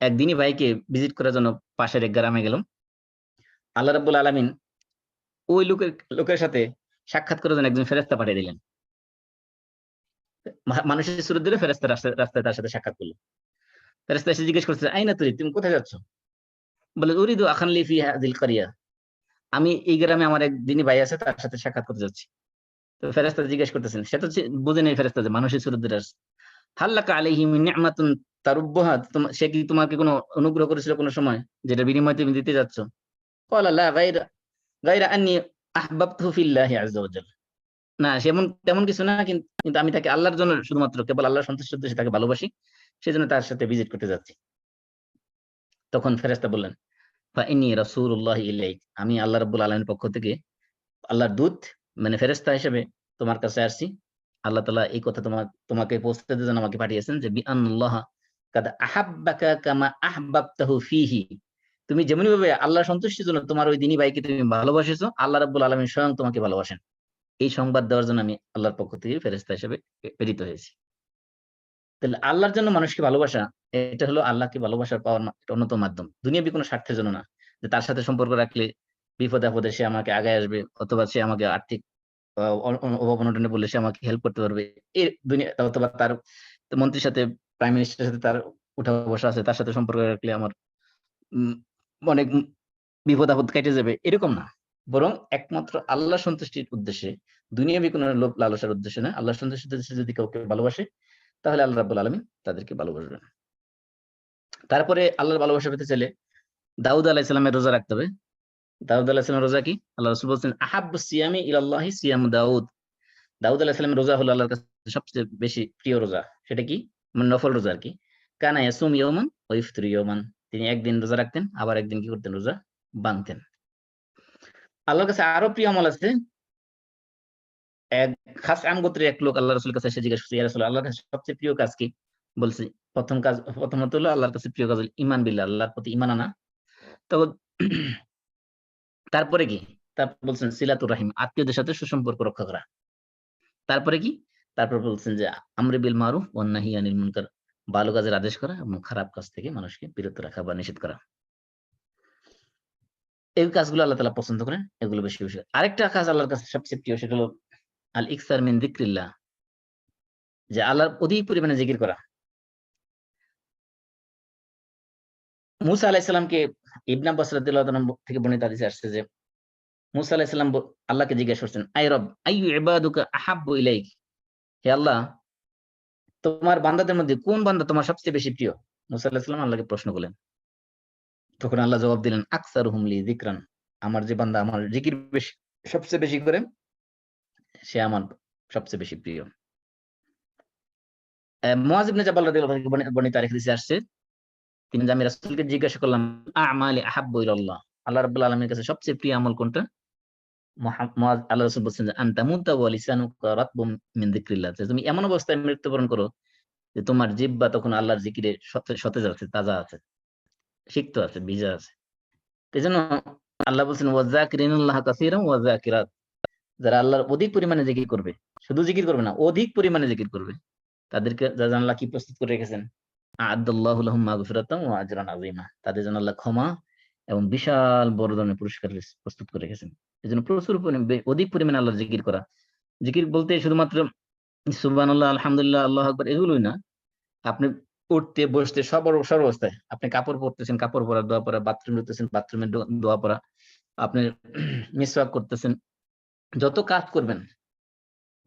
একদিনই ভাইকে ভিজিট করার জন্য পাশের এক গ্রামে গেল। আল্লাহ রাব্বুল আলামিন ওই লোকের সাথে সাক্ষাৎ করার জন্য একজন ফেরেশতা পাঠিয়ে দিলেন। মানুষের সুরত দিলে ফেরেশতা রাস্তায় তার সাথে সাক্ষাৎ করলো। ফেরেশতা এসে জিজ্ঞেস করছে, আইনা তুরি, তুমি কোথায় যাচ্ছ? বলে, উরিদু আখান লি ফি হাযিল কারিয়া, আমি এই গ্রামে আমার এক দিনী ভাই আছে, তার সাথে সাক্ষাৎ করতে যাচ্ছি। তো ফেরেশতা জিজ্ঞেস করতেছেন, সে তো বুঝে নেই ফেরেশতা যে মানুষের সুরত দিলে আসছে। হাল্লাকা আলাইহি মিন নি'মাতুন তারুব্বুহা, সে কি তোমাকে কোনো অনুগ্রহ করেছিল কোনো সময় যেটা বিনিময় তুমি দিতে যাচ্ছ? ক্বালা লা গায়রা আন্নী আহবাবতুহু ফিল্লাহি আযজা ওয়া জাল্লা, না তেমন কিছু না, কিন্তু আমি তাকে আল্লাহর জন্য, শুধুমাত্র কেবল আল্লাহর সন্তুষ্টির উদ্দেশ্যে তাকে ভালোবাসি, সেজন্য তার সাথে ভিজিট করতে যাচ্ছি। তখন ফেরেশতা বললেন, ফাইন্নী রাসূলুল্লাহি ইলাইক, আমি আল্লাহ রাব্বুল আলামিনের পক্ষ থেকে আল্লাহর দূত, মানে ফেরেশতা হিসেবে তোমার কাছে আসছি। আল্লাহ তাআলা এই কথা তোমাকে পৌঁছে দেওয়ার জন্য আমাকে পাঠিয়েছেন, যে বিআন্নাল্লাহা কাদ আহাব্বাকা কামা আহবাবতাহু ফীহি, তুমি যেমনি ভাবে আল্লাহর সন্তুষ্টির জন্য তোমার ওই দিনী ভাইকে তুমি ভালোবাসিছো, আল্লাহ রাব্বুল আলামিন স্বয়ং তোমাকে ভালোবাসেন। এই সংবাদ দেওয়ার জন্য আমি আল্লাহর পক্ষ থেকে ফেরেশতা হিসেবে প্রেরিত হয়েছি। তাহলে আল্লাহর জন্য মানুষকে ভালোবাসা, এটা হলো আল্লাহকে ভালোবাসার পাওয়ার একটা অন্যতম মাধ্যম। দুনিয়াবি কোনো স্বার্থের জন্য না, যে তার সাথে সম্পর্ক রাখলে বিপদে আপদে সে আমাকে আগায় আসবে, অথবা সে আমাকে আর্থিক অভাব অনটনে বললে সে আমাকে হেল্প করতে পারবে, এই দুনিয়া, অথবা তার মন্ত্রীর সাথে, প্রাইম মিনিস্টারের সাথে তার উঠা বসা আছে, তার সাথে সম্পর্ক রাখলে আমার অনেক বিপদ আপদ কেটে যাবে, এরকম না। বরং একমাত্র আল্লাহ সন্তুষ্টির উদ্দেশ্যে, দুনিয়াবি কোনো লোভ লালসার উদ্দেশ্যে না, আল্লাহ সন্তুষ্টির উদ্দেশ্যে যদি কাউকে ভালোবাসে, তাহলে আল্লাহ রাব্বুল আলামিন তাদেরকে ভালোবাসবেন। তারপরে আল্লাহর ভালোবাসা পেতে চাইলে দাউদ আলাইহিস সালামের রোজা রাখতে হবে। দাউদ আলাইহিস সালামের রোজা কি? আল্লাহ রাসূল বলছেন, আহাব্বুস সিয়ামি ইলাল্লাহি সিয়ামু দাউদ। দাউদ আলাইহিস সালামের রোজা হলো আল্লাহর কাছে সবচেয়ে বেশি প্রিয় রোজা। সেটা কি? মানে নফল রোজা আর কি। কানা ইয়াসুম ইয়াওমান ওয়া ইফতিরু ইয়াওমান, তিনি একদিন রোজা রাখতেন, আবার একদিন কি করতেন? রোজা ভাঙতেন। আল্লাহর কাছে আরো প্রিয় আমল আছে, এক খাস আম গোত্রের এক লোক আল্লাহ রাসূলের কাছে এসে জিজ্ঞেস করছে, ইয়া রাসূলুল্লাহ, আল্লাহর কাছে সবচেয়ে প্রিয় কাজ কি? বলছে প্রথমত হলো আল্লাহর কাছে প্রিয় কাজ হলো ঈমান বিল্লাহ, আল্লাহর প্রতি ঈমান আনা। তখন তারপরে কি? তারপর বলছেন সিলাতুর রাহিম, আত্মীয়দের সাথে সুসম্পর্ক রক্ষা করা। তারপরে কি? তারপর বলছেন যে আমরে বিল মারুফ ওয়ান নাহি আনিল মুনকার, ভালো কাজের আদেশ করা এবং খারাপ কাজ থেকে মানুষকে বিরত রাখা বা নিষেধ করা। এই কাজগুলো আল্লাহ তাআলা পছন্দ করেন, এগুলো বেশি বেশি। আরেকটা কাজ আল্লাহর কাছে সবচেয়ে প্রিয়, সেটা হলো আল ইকসার মিন যিকরিল্লাহ, যে আল্লাহর অধিক পরিমাণে জিকির করা। মুসা আলাইহিস সালামকে ইবনে আব্বাস রাদিয়াল্লাহু তাআলা থেকে বর্ণিত হাদিসে আসছে যে মুসা আলাইহিস সালাম আল্লাহকে জিজ্ঞাসা করছেন, আই রব আইয়ু ইবাদুকা আহাব্বু ইলাইক, হে আল্লাহ, তোমার বান্দাদের মধ্যে কোন বান্দা তোমার সবচেয়ে বেশি প্রিয়? মুসা আলাইহিস সালাম আল্লাহকে প্রশ্ন করলেন। তখন আল্লাহ জবাব দিলেন, আকসারুহুম লি যিকরান, আমার যে বান্দা আমার জিকির বেশি সবচেয়ে বেশি করে, সে আমার সবচেয়ে বেশি প্রিয়। মুআয ইবনে জাবাল রাদিয়াল্লাহু তাআলা থেকে বর্ণিত আরেক হাদিসে আসছে, তিনি যে আমি রাসূলকে জিজ্ঞাসা করলাম, আমালি আহাব্বু ইলাল্লাহ, আল্লাহ রাব্বুল আলামিনের কাছে সবচেয়ে প্রিয় আমল কোনটা? মুআয, আল্লাহ রাসূল বলছেন যে আনতা মুতা ওয়া লিসানুকা রাতবুম মিন যিকরিল্লাহ, যে তুমি এমন অবস্থায় মৃত্যুবরণ করো যে তোমার জিহ্বা তখন আল্লাহর জিকিরে সতেজ আছে, তাজা আছে, সিক্ত আছে, ভিজা আছে। এজন্য আল্লাহ বলছেন ওয়াযাকিরিনাল্লাহ কাসীরান ওয়া যাকিরাত, যারা আল্লাহর অধিক পরিমাণে জিকির করবে, শুধু জিকির করবে না, অধিক পরিমাণে জিকির করবে, তাদেরকে আল্লাহ কি প্রস্তুত করে রেখেছেন? আ'আদাল্লাহু লাহুম মাগফিরাতান ওয়া আজরান আযীমা, তাদের জন্য আল্লাহ ক্ষমা এবং বিশাল বড় ধরনের পুরস্কার প্রস্তুত করে রেখেছেন। এজন্য প্রচুর অধিক পরিমাণে আল্লাহর জিকির করা। জিকির বলতে শুধুমাত্র সুবহানাল্লাহ, আলহামদুলিল্লাহ, আল্লাহু আকবার এগুলোই না। আপনি উঠতে বসতে সর্বাবস্থায় আপনি কাপড় পরতেছেন, কাপড় পরার দোয়া পড়া, বাথরুম ঢুকতেছেন, বাথরুমের দোয়া পড়া, আপনি মিসওয়াক করতেছেন, যত কাজ করবেন,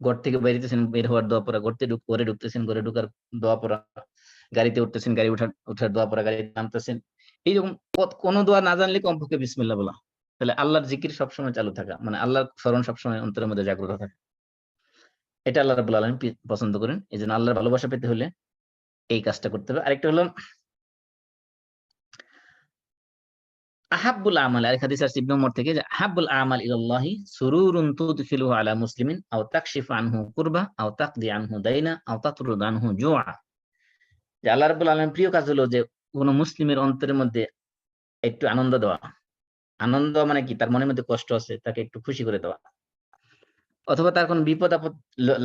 ঘর থেকে বেরিয়েছেন, বের হওয়ার দোয়া পড়া, ঘরে ঢুকতেছেন, ঘরে ঢোকার দোয়া পড়া, গাড়িতে উঠতেছেন, গাড়ি ওঠার দোয়া পড়া, গাড়িতে নামতেছেন, এইরকম কোন দোয়া না জানলে কমপক্ষে বিসমিল্লাহ বলা। তাহলে আল্লাহর জিকির সবসময় চালু থাকা, মানে আল্লাহর স্মরণ সবসময় অন্তরের মধ্যে জাগ্রত থাকা, এটা আল্লাহ রাব্বুল আলামিন পছন্দ করেন। এজন্য আল্লাহর ভালোবাসা পেতে হলে এই কাজটা করতে হবে। আরেকটা হলো আহাব্বুল আমাল, আরেক হাদিস আছে ইবনে উমর থেকে, যে আহাব্বুল আমাল ইলাল্লাহি সুরুরুন তুদখিলুহু আলা মুসলিমিন আও তাকশিফু আনহু কুরবা আও তাকদি আনহু দাইনা আও তাতরুদ আনহু জুআ, যে আল্লাহ রাব্বুল আলামিনের প্রিয় কাজ হলো যে কোন মুসলিমের অন্তরের মধ্যে একটু আনন্দ দেওয়া। আনন্দ মানে কি? তার মনের মধ্যে কষ্ট আছে, তাকে একটু খুশি করে দেওয়া, অথবা তার কোন বিপদ আপদ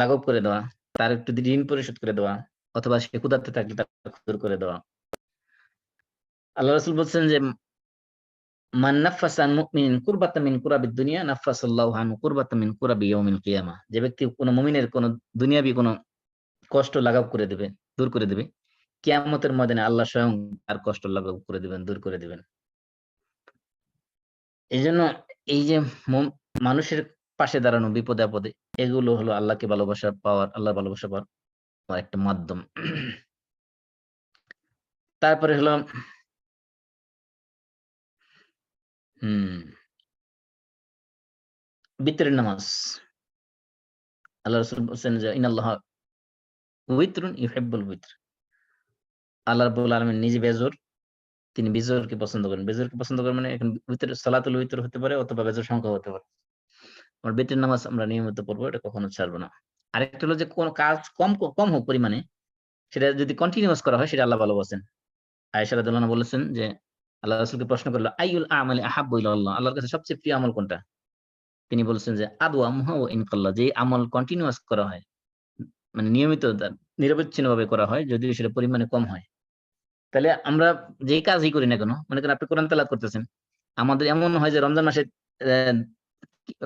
লাঘব করে দেওয়া, তার একটু ঋণ পরিশোধ করে দেওয়া, অথবা সে ক্ষুধার্ত থাকলে তার ক্ষুধার করে দেওয়া। আল্লাহ রাসূল বলছেন যে মান নাফাসা আন মুমিনিন কুরবাতাম মিন কুরাবিদ দুনিয়া নাফাসাল্লাহু আনহু কুরবাতাম মিন কুরাবি ইয়াউমিল কিয়ামাহ, যে ব্যক্তি কোন মুমিনের কোন দুনিয়াবি কোন কষ্ট লাঘব করে দেবে, দূর করে দেবে, কিয়ামতের ময়দানে আল্লাহ স্বয়ং তার কষ্ট লাঘব করে দিবেন, দূর করে দিবেন। এইজন্য এই যে মানুষের পাশে দাঁড়ানো বিপদে আপদে, এগুলো হলো আল্লাহকে ভালোবাসা পাওয়ার, আল্লাহর ভালোবাসা পাওয়ার একটা মাধ্যম। তারপরে হলো বিতরের নামাজ। আল্লাহ রাসূল বলছেন যে ইন্নাল্লাহা উইত্রুন ইউহিব্বুল উইত্র, আল্লাহ রাব্বুল আলামিন নিজে বেজোর, তিনি বিজোড়কে পছন্দ করেন। বিজোড়কে পছন্দ করেন মানে এখন উইতর, সালাতুল উইতর হতে পারে অথবা বেজোড় সংখ্যা হতে পারে। আমরা বিতরের নামাজ আমরা নিয়মিত পড়বো, এটা কখনো ছাড়বো না। আরেকটা হলো যে কোন কাজ কম হোক পরিমাণে, সেটা যদি কন্টিনিউয়াস করা হয় সেটা আল্লাহ ভালোবাসেন। আয়েশা রাদিয়াল্লাহু আনহা বলেছেন যে আল্লাহ রাসূলকে প্রশ্ন করল, আইয়ুল আমালি আহাব্বু ইলাল্লাহ, আল্লাহর কাছে সবচেয়ে প্রিয় আমল কোনটা? তিনি বলেছেন যে আদওয়ামুহা ওয়া ইন কাল্লা, যে আমল কন্টিনিউয়াস করা হয়, মানে নিয়মিত নিরবচ্ছিন্নভাবে করা হয়, যদিও সেটা পরিমাণে কম হয়। তাহলে আমরা যেই কাজই করি না কেন, মনে করেন আপনি কোরআন তেলাওয়াত করতেছেন, আমাদের এমন হয় যে রমজান মাসে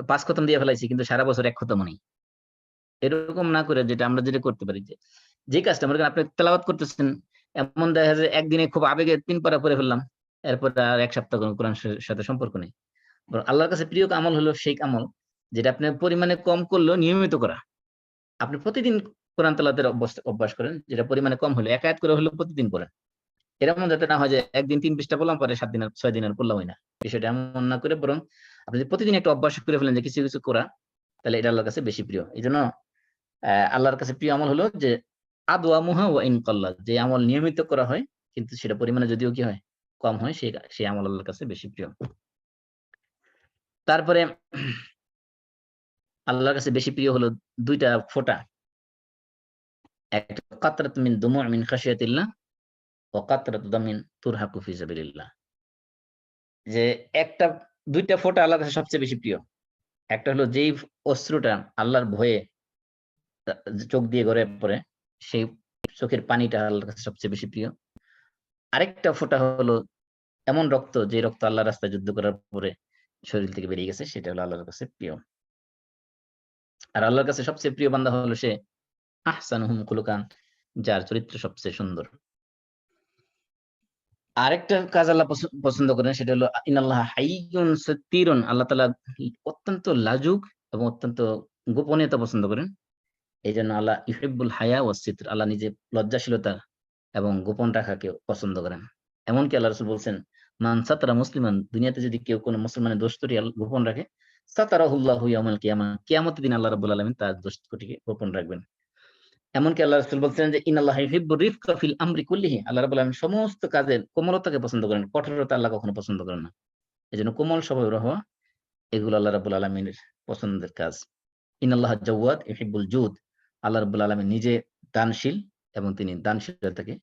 ৫ খতম দিয়ে ফেলাইছি, কিন্তু সারা বছর ১ খতমও নেই। এরকম না করে আমরা যেটা করতে পারি, যে কাজটা মনে করেন আপনি তেলাওয়াত করতেছেন, এমন দেখা যায় একদিনে খুব আবেগে ৩ পারা পড়ে ফেললাম, এরপর আর ১ সপ্তাহ কোরআন সাথে সম্পর্ক নেই। আল্লাহর কাছে প্রিয় আমল হলো সেই আমল যেটা আপনি পরিমাণে কম করলেও নিয়মিত করা। আপনি প্রতিদিন কোরআন তেলাওয়াতের অভ্যাস করেন, যেটা পরিমাণে কম হলে ১ আয়াত করে হলেও প্রতিদিন পড়েন। এরকম যাতে না হয় যে একদিন ৩ পৃষ্ঠা পড়লাম, পরে ৭ দিন আর ৬ দিন আর পড়লামই না। বিষয়টা এমন না করে, বরং আপনি যদি প্রতিদিন একটা অভ্যাস করে ফেলেন যে কিছু করা, তাহলে এটা আল্লাহর কাছে বেশি প্রিয়। এইজন্য আল্লাহর কাছে প্রিয় আমল হলো যে আদওয়ামুহা ওয়া ইন কাল্লা, যে আমল নিয়মিত করা হয় কিন্তু সেটা পরিমাণে যদিও কি হয়, কম হয়, সেই আমল আল্লাহর কাছে বেশি প্রিয়। তারপরে আল্লাহর কাছে বেশি প্রিয় হলো দুইটা ফোঁটা, একটা কাতরাত মিন দুমু' মিন খাশিয়াতিল্লাহ ওয়া কাতরাতু দামিন তুরহাকু ফি সাবিলিল্লাহ। যে একটা দুইটা ফোঁটা আল্লাহর কাছে সবচেয়ে বেশি প্রিয়। একটা হলো যেই অশ্রুটা আল্লাহর ভয়ে চোখ দিয়ে গড়ে পড়ে, সেই চোখের পানিটা আল্লাহর কাছে সবচেয়ে বেশি প্রিয়। আরেকটা ফোঁটা হলো এমন রক্ত, যে রক্ত আল্লাহর রাস্তায় যুদ্ধ করার পরে শরীর থেকে বেরিয়ে গেছে, সেটা হলো আল্লাহর কাছে প্রিয়। আর আল্লাহর কাছে সবচেয়ে প্রিয় বান্দা হলো সে আহসানুহুম খুলুকান, যার চরিত্র সবচেয়ে সুন্দর। আরেকটা কাজ আল্লাহ পছন্দ করেন, সেটা হলো ইন্নাল্লাহ হাইয়ুন সত্তিরুন, আল্লাহ তাআলা অত্যন্ত লাজুক এবং অত্যন্ত গোপনীয়তা পছন্দ করেন। এই জন্য আল্লাহ ইউহিব্বুল হায়া ওয়াস সিতর, আল্লাহ নিজে লজ্জাশীলতা এবং গোপন রাখাকে পছন্দ করেন। এমনকি আল্লাহ রাসূল বলছেন, মান সাতারা মুসলিমান, দুনিয়াতে যদি কেউ কোনো মুসলমানের দোষ ত্রুটি গোপন রাখে, সাতারাহুল্লাহু ইয়াউমাল কিয়ামা, কিয়ামতের দিন আল্লাহ রাব্বুল আলামিন তার দোষ ত্রুটিকে গোপন রাখবেন। এমনকি আল্লাহ রাসূল বলছেন যে ইন্নাল্লাহা ইউহিব্বুর রিফকা ফিল আমরি কুল্লিহি, আল্লাহ রাব্বুল আলামিন সমস্ত কাজের কোমলতাকে পছন্দ করেন, কঠোরতা আল্লাহ কখনো পছন্দ করেন না। এজন্য কোমল স্বভাবের হওয়া, এগুলো আল্লাহ রাব্বুল আলামিনের পছন্দের কাজ। ইন্নাল্লাহা জাওয়াদ ইউহিব্বুল জুদ, আল্লাহ রাব্বুল আলামিন নিজে দানশীল এবং তিনি দানশীলতাকে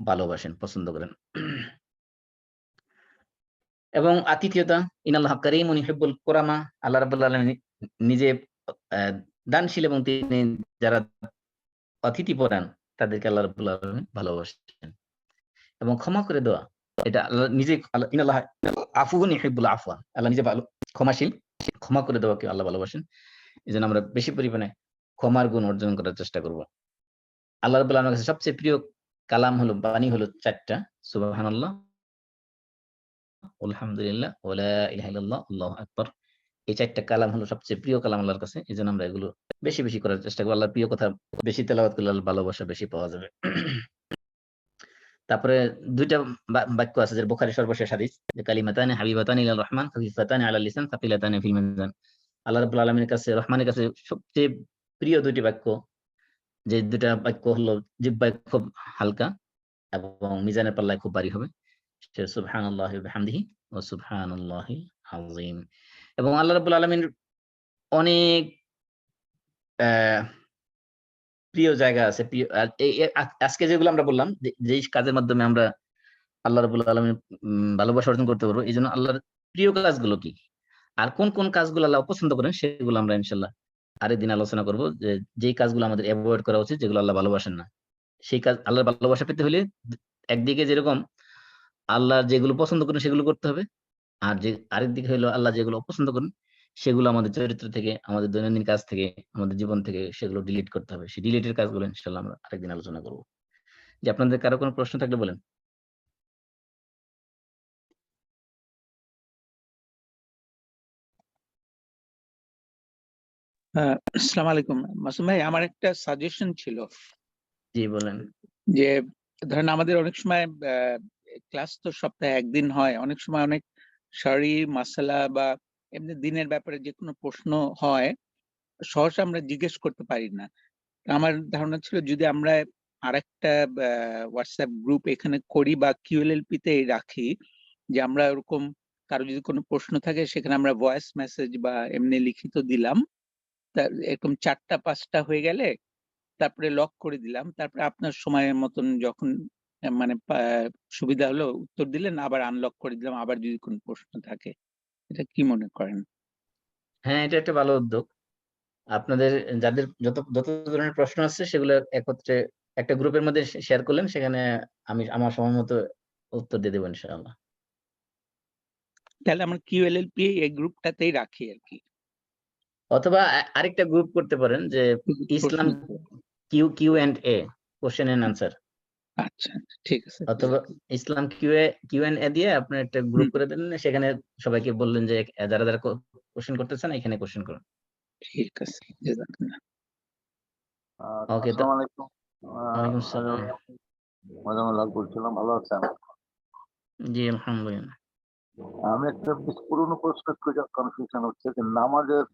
ভালোবাসেন, পছন্দ করেন। এবং আতিথেয়তা, ইন্নাল্লাহা কারীমুন ইউহিব্বুল কুরামা, আল্লাহ রাব্বুল আলামিন নিজে দানশীল এবং তিনি যারা অতিথিপরায়ণ তাদেরকে আল্লাহ রাব্বুল আলামিন ভালোবাসেন। এবং ক্ষমা করে দেওয়া, এটা আল্লাহ নিজে, ইন্নাল্লাহা আফুউন ইউহিব্বুল আফওয়া, আল্লাহ নিজে ভালো ক্ষমাশীল, ক্ষমা করে দেওয়াকে আল্লাহ ভালোবাসেন। এজন্য আমরা বেশি পরিমাণে ক্ষমার গুণ অর্জন করার চেষ্টা করব। আল্লাহ রাব্বুল আলামিনের কাছে সবচেয়ে প্রিয় কালাম হলো, বাণী হলো ৪ টা, সুবহানাল্লাহ, আলহামদুলিল্লাহ, ওয়া লা ইলাহা ইল্লাল্লাহ, আল্লাহু আকবার। এই ৪ টা কালাম হলো সবচেয়ে প্রিয় কালাম আল্লাহর কাছে। এজন্য আমরা এগুলো বেশি, বেশি করার চেষ্টা করব। আল্লাহর প্রিয় কথা বেশি তেলাওয়াত করলে আল্লাহর ভালোবাসা বেশি পাওয়া যাবে। তারপরে ২ টা বাক্য আছে, যে বুখারীর সর্বশেষ হাদিস, যে কালিমাতানি হাবিবাতানি ইলার রহমান খাফিফাতানি আলাল লিসান সাকিলাতানি ফিল মিজান। আল্লাহ রাব্বুল আলামিনের কাছে, রহমানের কাছে সবচেয়ে প্রিয় ২ টি বাক্য, যে ২ টা বাক্য হলো জিহ্বায় খুব হালকা এবং মিজানের পাল্লায় খুব ভারী হবে। সেটা সুবহানাল্লাহি ওয়া বিহামদিহি ওয়া সুবহানাল্লাহিল আযীম। এবং আল্লাহ রাব্বুল আলামিন অনেক অ্যা প্রিয় জায়গা আছে। প্রিয় এই আজকে যেগুলো আমরা বললাম, যেই কাজের মাধ্যমে আমরা আল্লাহ রাব্বুল আলামিনের ভালোবাসা অর্জন করতে পারবো, এজন্য আল্লাহর প্রিয় কাজগুলো কি? আর কোন, কোন কাজগুলো আল্লাহ অপছন্দ করেন, সেগুলো আমরা ইনশাআল্লাহ আরেকদিন আলোচনা করব, যে যেই কাজগুলো আমাদের এভয়েড করা উচিত, যেগুলো আল্লাহ ভালোবাসেন না। সেই কাজ, আল্লাহর ভালোবাসা পেতে হলে একদিকে যেরকম আল্লাহ যেগুলো পছন্দ করেন সেগুলো করতে হবে। আর যে আরেকদিকে হলো আল্লাহ যেগুলো অপছন্দ করেন, সেগুলো আমাদের চরিত্র থেকে, আমাদের দৈনন্দিন কাজ থেকে, আমাদের জীবন থেকে সেগুলো ডিলিট করতে হবে। সেই ডিলিটের কাজগুলো ইনশাআল্লাহ আমরা আরেকদিন আলোচনা করব। যে আপনাদের কারো কোনো প্রশ্ন থাকলে বলেন। আসসালামু আলাইকুম মাসুম ভাই, আমার একটা সাজেশন ছিল জি বলেন। যে ধরেন আমাদের অনেক সময় ক্লাস তো সপ্তাহে একদিন হয়, অনেক সময় অনেক শারী মাসালা বা এমনি দিনের ব্যাপারে যে কোনো প্রশ্ন হয়, সহসা আমরা জিজ্ঞেস করতে পারি না। আমার ধারণা ছিল যদি আমরা আরেকটা হোয়াটসঅ্যাপ গ্রুপ এখানে করি বা QLLP তে রাখি, যে আমরা ওরকম কারো যদি কোনো প্রশ্ন থাকে সেখানে আমরা ভয়েস মেসেজ বা এমনি লিখিত দিলাম, এরকম ৪টা ৫টা হয়ে গেলে তারপরে লক করে দিলাম। তারপরে আপনার সময়ের মতন যখন মানে সুবিধা হলো উত্তর দিলেন, আবার আনলক করে দিলাম, আবার যদি কোনো প্রশ্ন থাকে। এটা কি মনে করেন? হ্যাঁ, এটা একটা ভালো উদ্যোগ। আপনাদের যাদের যত ধরনের প্রশ্ন আছে সেগুলো একত্রে একটা গ্রুপের মধ্যে শেয়ার করলেন, সেখানে আমি আমার সময় মতো উত্তর দিয়ে দেব ইনশাআল্লাহ। তাহলে আমরা QLLP এই গ্রুপটাতেই রাখি আর কি। অথবা আরেকটা গ্রুপ করতে পারেন, যে ইসলাম Q&A, কোশ্চেন এন্ড আনসার। আচ্ছা, ঠিক আছে। অথবা ইসলাম Q&A দিয়ে আপনি একটা গ্রুপ করে দিলেন, সেখানে সবাইকে বললেন যে যারা যারা কোশ্চেন করতেছেন এখানে কোশ্চেন করুন। ঠিক আছে, জাযাকাল্লাহ। ওকে, আসসালামু আলাইকুম। ওয়ালাইকুম আসসালাম। মোজাম্মেল বলছিলাম, ভালো আছেন? জি আলহামদুলিল্লাহ। আমি একটা বেশ পুরনো প্রশ্ন, একটু কনফিউশন হচ্ছে যে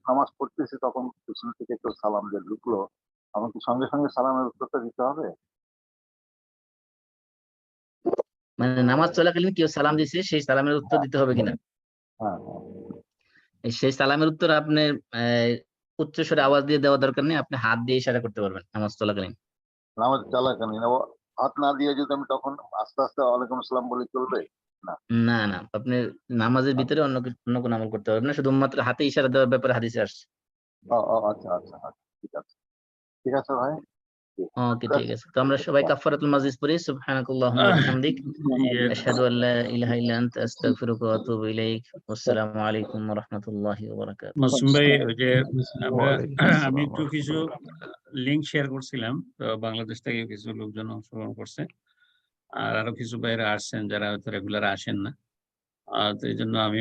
নামাজ পড়তেছি, তখন পিছন থেকে কেউ সালাম দিয়ে ঢুকলো, আমাকে সঙ্গে সঙ্গে সালামের উত্তরটা দিতে হবে? মানে নামাজ চলাকালীন কেউ সালাম দিছে, সেই সালামের উত্তর দিতে হবে কিনা? হ্যাঁ। সেই সালামের উত্তর আপনি উচ্চস্বরে আওয়াজ দিয়ে দেওয়া দরকার নেই, আপনি হাত দিয়ে ইশারা করতে পারবেন নামাজ চলাকালীন। নামাজ চলাকালীন হাত না দিয়ে যদি আমি তখন আস্তে আস্তে ওয়ালাইকুম আসসালাম বলে চলবে? না না, আপনি নামাজের ভিতরে অন্য কোনো আমল করতে পারবেন না, শুধুমাত্র হাতে ইশারা দেওয়ার ব্যাপারে হাদিসে আসছে। আচ্ছা আচ্ছা আচ্ছা, ঠিক আছে ভাই। ওকে, ঠিক আছে। তো আমরা সবাই কাফারাতুল মাজলিস পড়ি। সুবহানাকাল্লাহুম্মা ওয়া বিহামদিক আশহাদু আল্লা ইলাহা ইল্লা আনতা আস্তাগফিরুকা ওয়া আতুবু ইলাইক। আসসালামু আলাইকুম ওয়া রাহমাতুল্লাহি ওয়া বারাকাতুহু। মাসুম ভাই, ওই যে আমরা ওয়ালাইকুম আসসালাম আমি একটু ওয়া কিছু লিঙ্ক শেয়ার করছিলাম, তো বাংলাদেশ থেকে কিছু লোকজন অংশগ্রহণ করছে, আর আরো কিছু ভাইরা আসছেন যারা হয়তো রেগুলার আসেন না। তো এই জন্য আমি